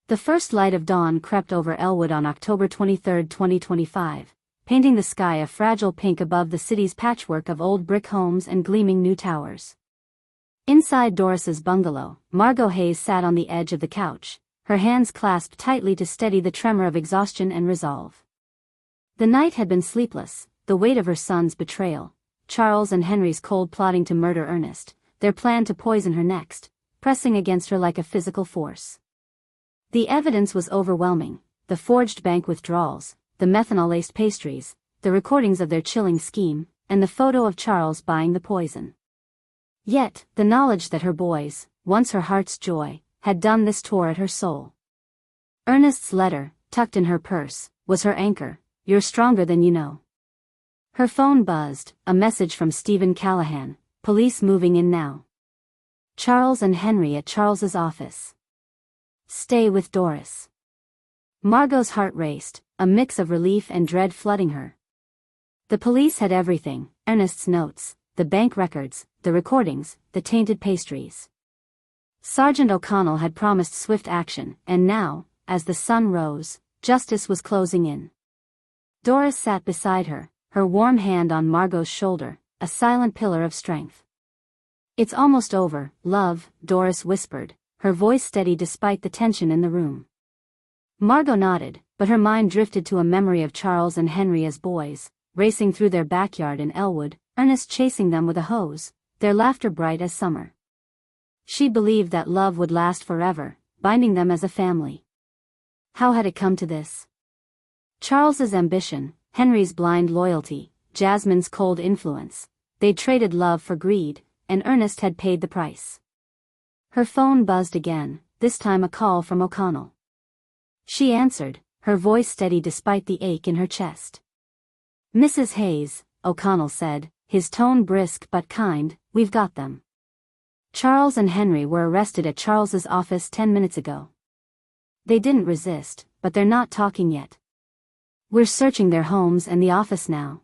The first light of dawn crept over Ellwood on October 23, 2025, painting the sky a fragile pink above the city's patchwork of old brick homes and gleaming new towers. Inside Doris's bungalow, Margot Hayes sat on the edge of the couch, her hands clasped tightly to steady the tremor of exhaustion and resolve. The night had been sleepless, the weight of her son's betrayal, Charles and Henry's cold plotting to murder Ernest, their plan to poison her next, pressing against her like a physical force. The evidence was overwhelming: the forged bank withdrawals, the methanol-laced pastries, the recordings of their chilling scheme, and the photo of Charles buying the poison. Yet, the knowledge that her boys, once her heart's joy, had done this tore at her soul. Ernest's letter, tucked in her purse, was her anchor: "You're stronger than you know." Her phone buzzed, a message from Stephen Callahan: "Police moving in now. Charles and Henry at Charles's office. Stay with Doris." Margot's heart raced, a mix of relief and dread flooding her. The police had everything: Ernest's notes, the bank records, the recordings, the tainted pastries. Sergeant O'Connell had promised swift action, and now, as the sun rose, justice was closing in. Doris sat beside her, her warm hand on Margot's shoulder, a silent pillar of strength. "It's almost over, love," Doris whispered, her voice steady despite the tension in the room. Margot nodded, but her mind drifted to a memory of Charles and Henry as boys, racing through their backyard in Ellwood, Ernest chasing them with a hose, their laughter bright as summer. She believed that love would last forever, binding them as a family. How had it come to this? Charles's ambition, Henry's blind loyalty, Jasmine's cold influence. They'd traded love for greed, and Ernest had paid the price. Her phone buzzed again, this time a call from O'Connell. She answered, her voice steady despite the ache in her chest. "Mrs. Hayes," O'Connell said, his tone brisk but kind, "we've got them. Charles and Henry were arrested at Charles's office 10 minutes ago. They didn't resist, but they're not talking yet. We're searching their homes and the office now.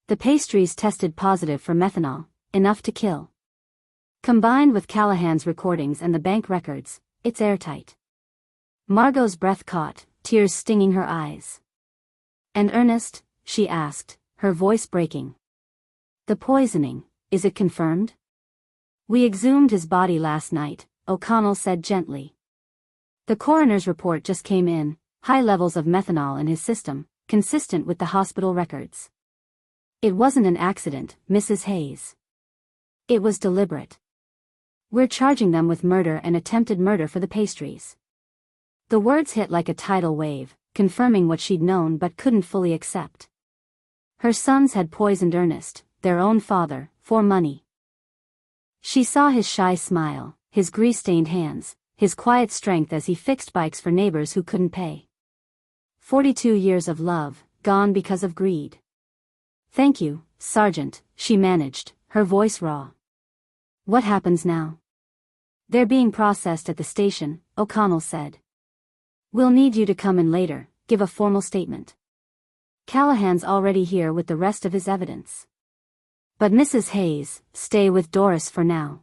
The pastries tested positive for methanol, enough to kill. Combined with Callahan's recordings and the bank records, it's airtight." Margot's breath caught, tears stinging her eyes. "And Ernest?" she asked, her voice breaking. "The poisoning, is it confirmed?" "We exhumed his body last night," O'Connell said gently. "The coroner's report just came in, high levels of methanol in his system, consistent with the hospital records. It wasn't an accident, Mrs. Hayes. It was deliberate. We're charging them with murder and attempted murder for the pastries." The words hit like a tidal wave, confirming what she'd known but couldn't fully accept. Her sons had poisoned Ernest, their own father, for money. She saw his shy smile, his grease-stained hands, his quiet strength as he fixed bikes for neighbors who couldn't pay. 42 years of love, gone because of greed. "Thank you, Sergeant," she managed, her voice raw. "What happens now?" "They're being processed at the station," O'Connell said. "We'll need you to come in later, give a formal statement. Callahan's already here with the rest of his evidence. But Mrs. Hayes, stay with Doris for now.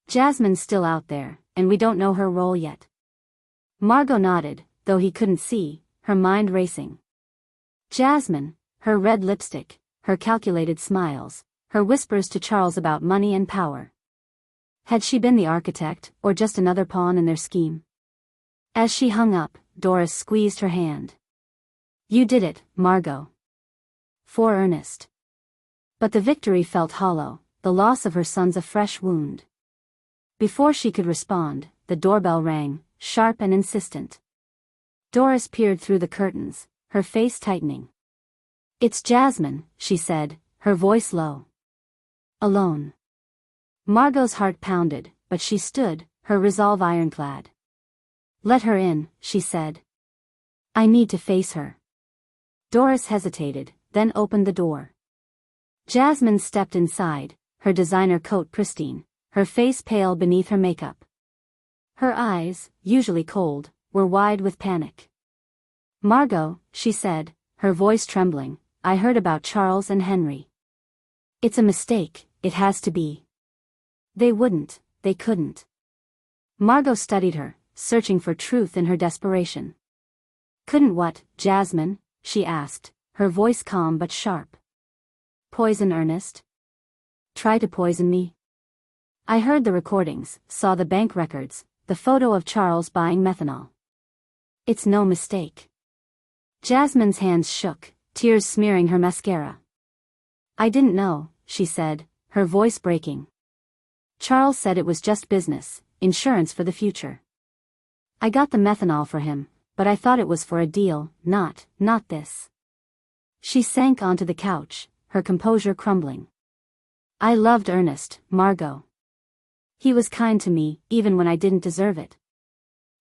Jasmine's still out there, and we don't know her role yet." Margot nodded, though he couldn't see, her mind racing. Jasmine, her red lipstick, her calculated smiles, her whispers to Charles about money and power. Had she been the architect, or just another pawn in their scheme? As she hung up, Doris squeezed her hand. "You did it, Margot. For Ernest." But the victory felt hollow, the loss of her son's a fresh wound. Before she could respond, the doorbell rang, sharp and insistent. Doris peered through the curtains, her face tightening. "It's Jasmine," she said, her voice low. "Alone." Margot's heart pounded, but she stood, her resolve ironclad. "Let her in," she said. "I need to face her." Doris hesitated, then opened the door. Jasmine stepped inside, her designer coat pristine, her face pale beneath her makeup. Her eyes, usually cold, were wide with panic. "Margot," she said, her voice trembling, "I heard about Charles and Henry. It's a mistake, it has to be." "They wouldn't," they couldn't. Margot studied her, searching for truth in her desperation. Couldn't what, Jasmine? She asked, her voice calm but sharp. Poison Ernest? Try to poison me? I heard the recordings, saw the bank records, the photo of Charles buying methanol. It's no mistake. Jasmine's hands shook, tears smearing her mascara. I didn't know, she said, her voice breaking. Charles said it was just business, insurance for the future. I got the methanol for him, but I thought it was for a deal, not this. She sank onto the couch, her composure crumbling. I loved Ernest, Margot. He was kind to me, even when I didn't deserve it.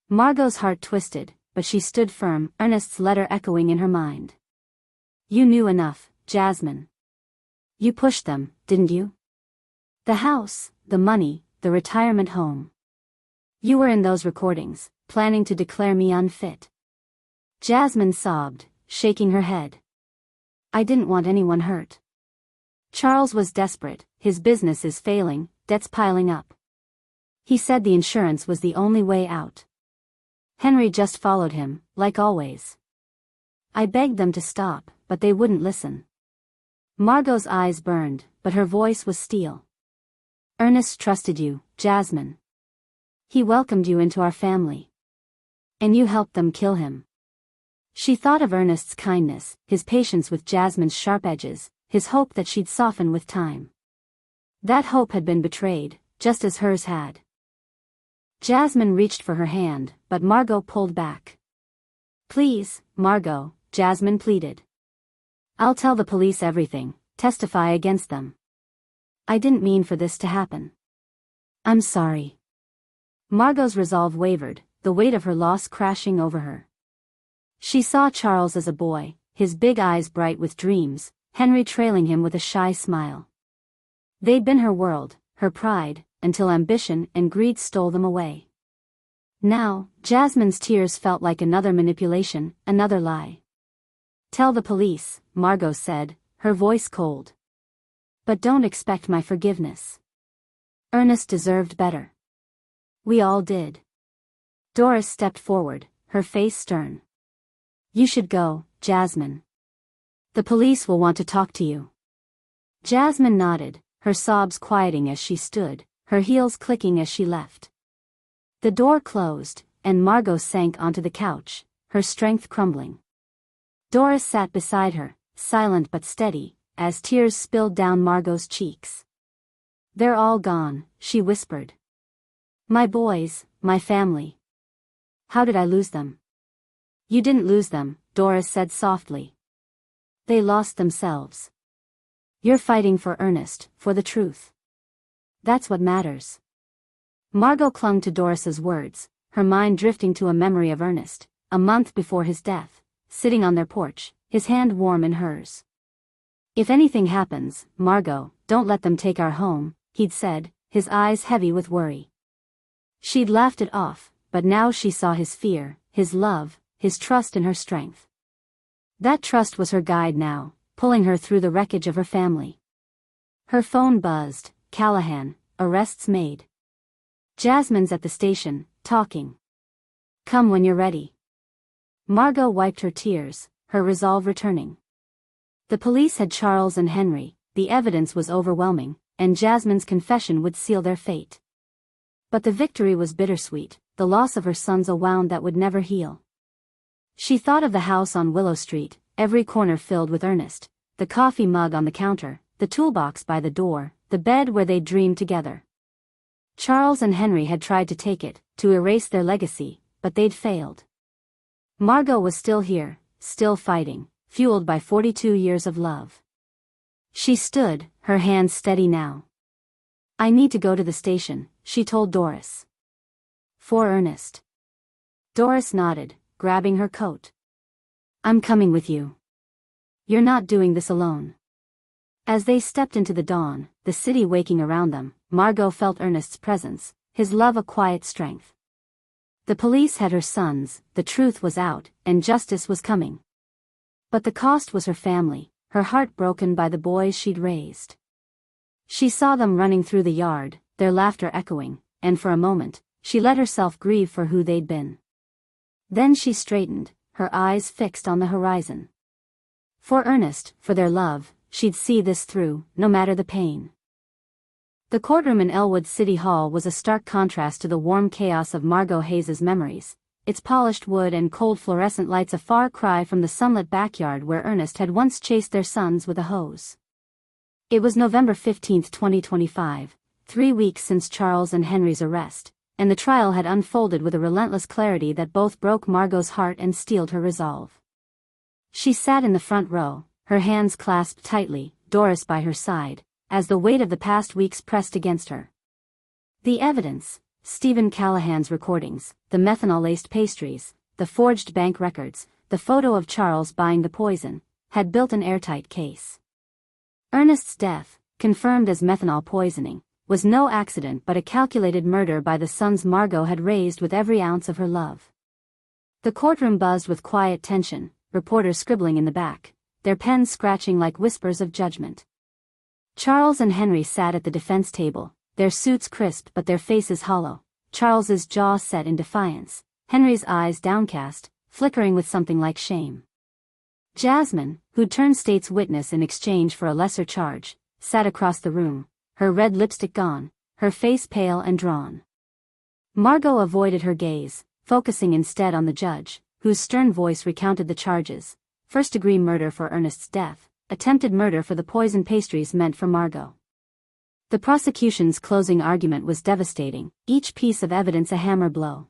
Margot's heart twisted, but she stood firm, Ernest's letter echoing in her mind. You knew enough, Jasmine. You pushed them, didn't you? The house, the money, the retirement home. You were in those recordings, planning to declare me unfit. Jasmine sobbed, shaking her head. I didn't want anyone hurt. Charles was desperate, his business is failing, debts piling up. He said the insurance was the only way out. Henry just followed him, like always. I begged them to stop, but they wouldn't listen. Margot's eyes burned, but her voice was steel. Ernest trusted you, Jasmine. He welcomed you into our family. And you helped them kill him. She thought of Ernest's kindness, his patience with Jasmine's sharp edges, his hope that she'd soften with time. That hope had been betrayed, just as hers had. Jasmine reached for her hand, but Margot pulled back. Please, Margot, Jasmine pleaded. I'll tell the police everything, testify against them. I didn't mean for this to happen. I'm sorry. Margot's resolve wavered, the weight of her loss crashing over her. She saw Charles as a boy, his big eyes bright with dreams, Henry trailing him with a shy smile. They'd been her world, her pride, until ambition and greed stole them away. Now, Jasmine's tears felt like another manipulation, another lie. Tell the police, Margot said, her voice cold. But don't expect my forgiveness. Ernest deserved better. We all did. Doris stepped forward, her face stern. You should go, Jasmine. The police will want to talk to you. Jasmine nodded, her sobs quieting as she stood, her heels clicking as she left. The door closed, and Margot sank onto the couch, her strength crumbling. Doris sat beside her, silent but steady, as tears spilled down Margot's cheeks. They're all gone, she whispered. My boys, my family. How did I lose them? You didn't lose them, Doris said softly. They lost themselves. You're fighting for Ernest, for the truth. That's what matters. Margot clung to Doris's words, her mind drifting to a memory of Ernest, a month before his death, sitting on their porch, his hand warm in hers. If anything happens, Margot, don't let them take our home, he'd said, his eyes heavy with worry. She'd laughed it off, but now she saw his fear, his love, his trust in her strength. That trust was her guide now, pulling her through the wreckage of her family. Her phone buzzed. Callahan, arrests made. Jasmine's at the station, talking. Come when you're ready. Margot wiped her tears, her resolve returning. The police had Charles and Henry, the evidence was overwhelming, and Jasmine's confession would seal their fate. But the victory was bittersweet, the loss of her sons a wound that would never heal. She thought of the house on Willow Street, every corner filled with Ernest, the coffee mug on the counter, the toolbox by the door, the bed where they'd dreamed together. Charles and Henry had tried to take it, to erase their legacy, but they'd failed. Margot was still here, still fighting, fueled by 42 years of love. She stood, her hands steady now. I need to go to the station, she told Doris. For Ernest. Doris nodded, grabbing her coat. I'm coming with you. You're not doing this alone. As they stepped into the dawn, the city waking around them, Margot felt Ernest's presence, his love a quiet strength. The police had her sons, the truth was out, and justice was coming. But the cost was her family, her heart broken by the boys she'd raised. She saw them running through the yard, their laughter echoing, and for a moment, she let herself grieve for who they'd been. Then she straightened, her eyes fixed on the horizon. For Ernest, for their love, she'd see this through, no matter the pain. The courtroom in Ellwood City Hall was a stark contrast to the warm chaos of Margot Hayes's memories, its polished wood and cold fluorescent lights a far cry from the sunlit backyard where Ernest had once chased their sons with a hose. It was November 15, 2025, 3 weeks since Charles and Henry's arrest, and the trial had unfolded with a relentless clarity that both broke Margot's heart and steeled her resolve. She sat in the front row, her hands clasped tightly, Doris by her side, as the weight of the past weeks pressed against her. The evidence, Stephen Callahan's recordings, the methanol-laced pastries, the forged bank records, the photo of Charles buying the poison, had built an airtight case. Ernest's death, confirmed as methanol poisoning, was no accident but a calculated murder by the sons Margot had raised with every ounce of her love. The courtroom buzzed with quiet tension, reporters scribbling in the back, their pens scratching like whispers of judgment. Charles and Henry sat at the defense table, their suits crisp but their faces hollow, Charles's jaw set in defiance, Henry's eyes downcast, flickering with something like shame. Jasmine, who'd turned state's witness in exchange for a lesser charge, sat across the room, her red lipstick gone, her face pale and drawn. Margot avoided her gaze, focusing instead on the judge, whose stern voice recounted the charges: first-degree murder for Ernest's death, attempted murder for the poison pastries meant for Margot. The prosecution's closing argument was devastating, each piece of evidence a hammer blow.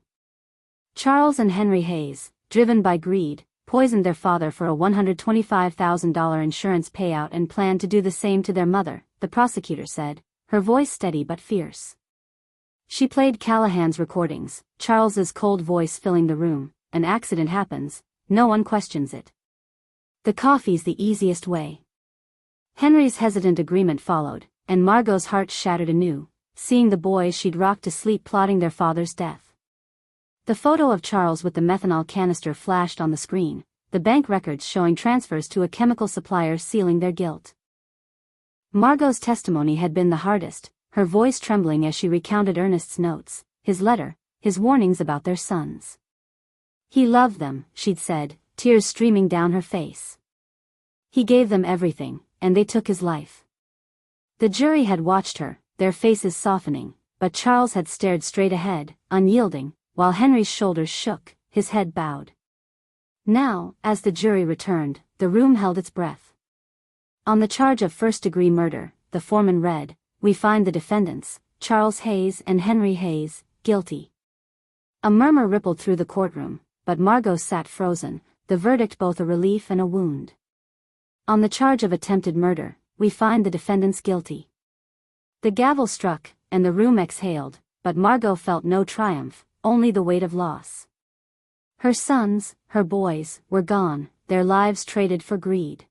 Charles and Henry Hayes, driven by greed, poisoned their father for a $125,000 insurance payout and planned to do the same to their mother, the prosecutor said, her voice steady but fierce. She played Callahan's recordings, Charles's cold voice filling the room. An accident happens, no one questions it. The coffee's the easiest way. Henry's hesitant agreement followed, and Margot's heart shattered anew, seeing the boys she'd rocked to sleep plotting their father's death. The photo of Charles with the methanol canister flashed on the screen, the bank records showing transfers to a chemical supplier sealing their guilt. Margot's testimony had been the hardest, her voice trembling as she recounted Ernest's notes, his letter, his warnings about their sons. He loved them, she'd said, tears streaming down her face. He gave them everything, and they took his life. The jury had watched her, their faces softening, but Charles had stared straight ahead, unyielding, while Henry's shoulders shook, his head bowed. Now, as the jury returned, the room held its breath. On the charge of first-degree murder, the foreman read, "We find the defendants, Charles Hayes and Henry Hayes, guilty." A murmur rippled through the courtroom, but Margot sat frozen, the verdict both a relief and a wound. On the charge of attempted murder, we find the defendants guilty. The gavel struck, and the room exhaled, but Margot felt no triumph, only the weight of loss. Her sons, her boys, were gone, their lives traded for greed.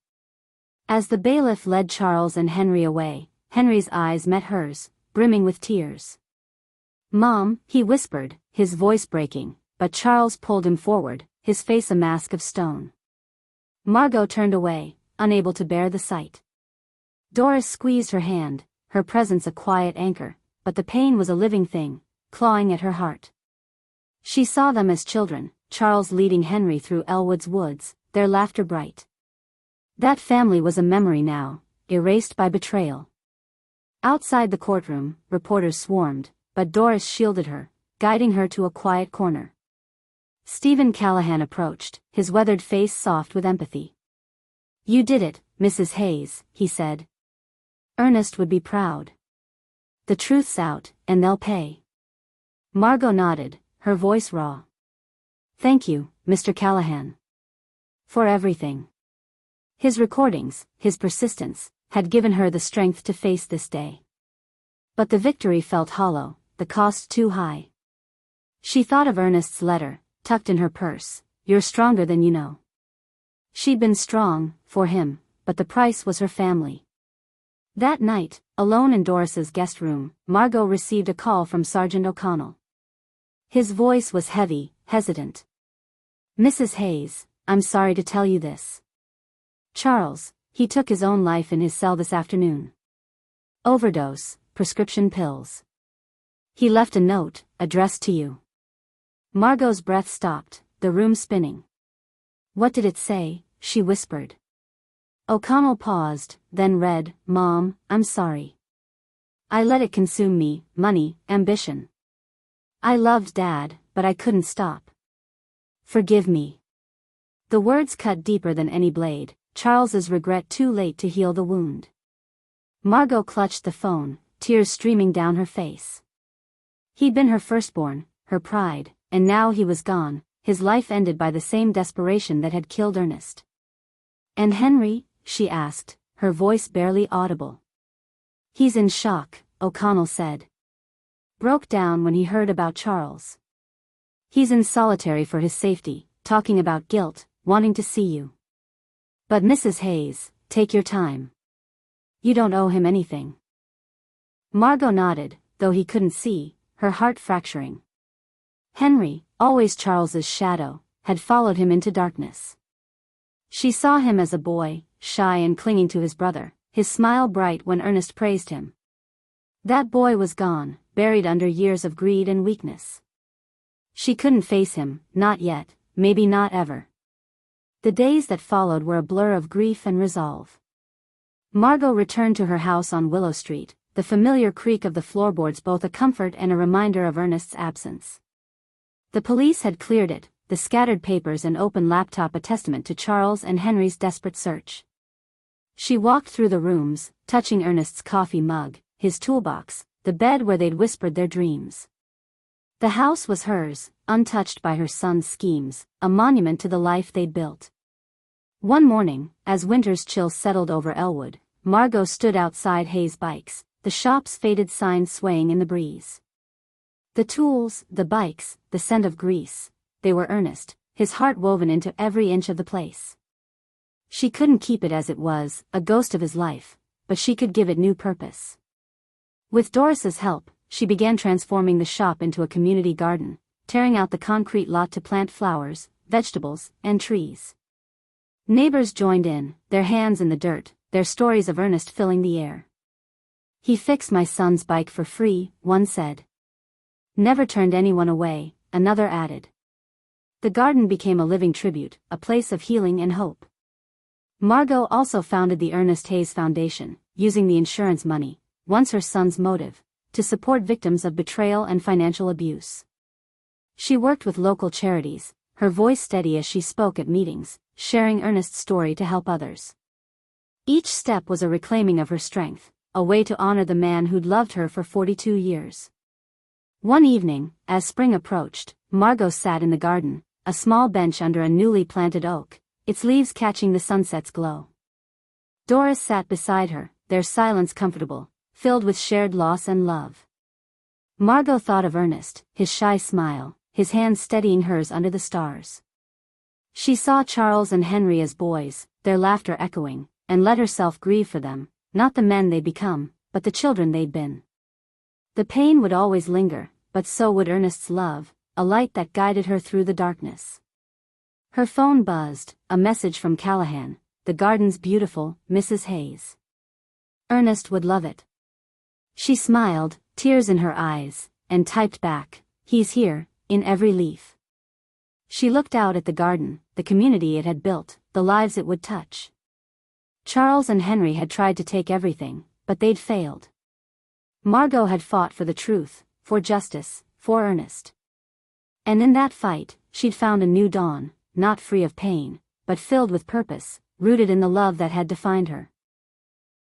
As the bailiff led Charles and Henry away, Henry's eyes met hers, brimming with tears. "Mom," he whispered, his voice breaking, but Charles pulled him forward, his face a mask of stone. Margot turned away, unable to bear the sight. Doris squeezed her hand, her presence a quiet anchor, but the pain was a living thing, clawing at her heart. She saw them as children, Charles leading Henry through Ellwood's woods, their laughter bright. That family was a memory now, erased by betrayal. Outside the courtroom, reporters swarmed, but Doris shielded her, guiding her to a quiet corner. Stephen Callahan approached, his weathered face soft with empathy. "You did it, Mrs. Hayes," he said. "Ernest would be proud. The truth's out, and they'll pay." Margot nodded, her voice raw. "Thank you, Mr. Callahan. For everything." His recordings, his persistence, had given her the strength to face this day. But the victory felt hollow, the cost too high. She thought of Ernest's letter, tucked in her purse, "You're stronger than you know." She'd been strong, for him, but the price was her family. That night, alone in Doris's guest room, Margot received a call from Sergeant O'Connell. His voice was heavy, hesitant. "Mrs. Hayes, I'm sorry to tell you this. Charles, he took his own life in his cell this afternoon. Overdose, prescription pills." He left a note, addressed to you. Margot's breath stopped, the room spinning. What did it say? She whispered. O'Connell paused, then read, Mom, I'm sorry. I let it consume me, money, ambition. I loved Dad, but I couldn't stop. Forgive me. The words cut deeper than any blade, Charles's regret too late to heal the wound. Margot clutched the phone, tears streaming down her face. He'd been her firstborn, her pride, and now he was gone, his life ended by the same desperation that had killed Ernest. And Henry? She asked, her voice barely audible. He's in shock, O'Connell said. Broke down when he heard about Charles. He's in solitary for his safety, talking about guilt, wanting to see you. But Mrs. Hayes, take your time. You don't owe him anything. Margot nodded, though he couldn't see, her heart fracturing. Henry, always Charles's shadow, had followed him into darkness. She saw him as a boy, shy and clinging to his brother, his smile bright when Ernest praised him. That boy was gone, buried under years of greed and weakness. She couldn't face him, not yet, maybe not ever. The days that followed were a blur of grief and resolve. Margot returned to her house on Willow Street, the familiar creak of the floorboards both a comfort and a reminder of Ernest's absence. The police had cleared it, the scattered papers and open laptop a testament to Charles and Henry's desperate search. She walked through the rooms, touching Ernest's coffee mug, his toolbox, the bed where they'd whispered their dreams. The house was hers, untouched by her son's schemes, a monument to the life they'd built. One morning, as winter's chill settled over Ellwood, Margot stood outside Hayes' Bikes, the shop's faded sign swaying in the breeze. The tools, the bikes, the scent of grease, they were Ernest, his heart woven into every inch of the place. She couldn't keep it as it was, a ghost of his life, but she could give it new purpose. With Doris's help, she began transforming the shop into a community garden, tearing out the concrete lot to plant flowers, vegetables, and trees. Neighbors joined in, their hands in the dirt, their stories of Ernest filling the air. He fixed my son's bike for free, one said. Never turned anyone away, another added. The garden became a living tribute, a place of healing and hope. Margot also founded the Ernest Hayes Foundation, using the insurance money, once her son's motive, to support victims of betrayal and financial abuse. She worked with local charities, her voice steady as she spoke at meetings, sharing Ernest's story to help others. Each step was a reclaiming of her strength, a way to honor the man who'd loved her for 42 years. One evening, as spring approached, Margot sat in the garden, a small bench under a newly planted oak, its leaves catching the sunset's glow. Doris sat beside her, their silence comfortable, filled with shared loss and love. Margot thought of Ernest, his shy smile, his hands steadying hers under the stars. She saw Charles and Henry as boys, their laughter echoing, and let herself grieve for them, not the men they'd become, but the children they'd been. The pain would always linger, but so would Ernest's love, a light that guided her through the darkness. Her phone buzzed, a message from Callahan, the garden's beautiful, Mrs. Hayes. Ernest would love it. She smiled, tears in her eyes, and typed back, he's here, in every leaf. She looked out at the garden, the community it had built, the lives it would touch. Charles and Henry had tried to take everything, but they'd failed. Margot had fought for the truth, for justice, for Ernest. And in that fight, she'd found a new dawn, not free of pain, but filled with purpose, rooted in the love that had defined her.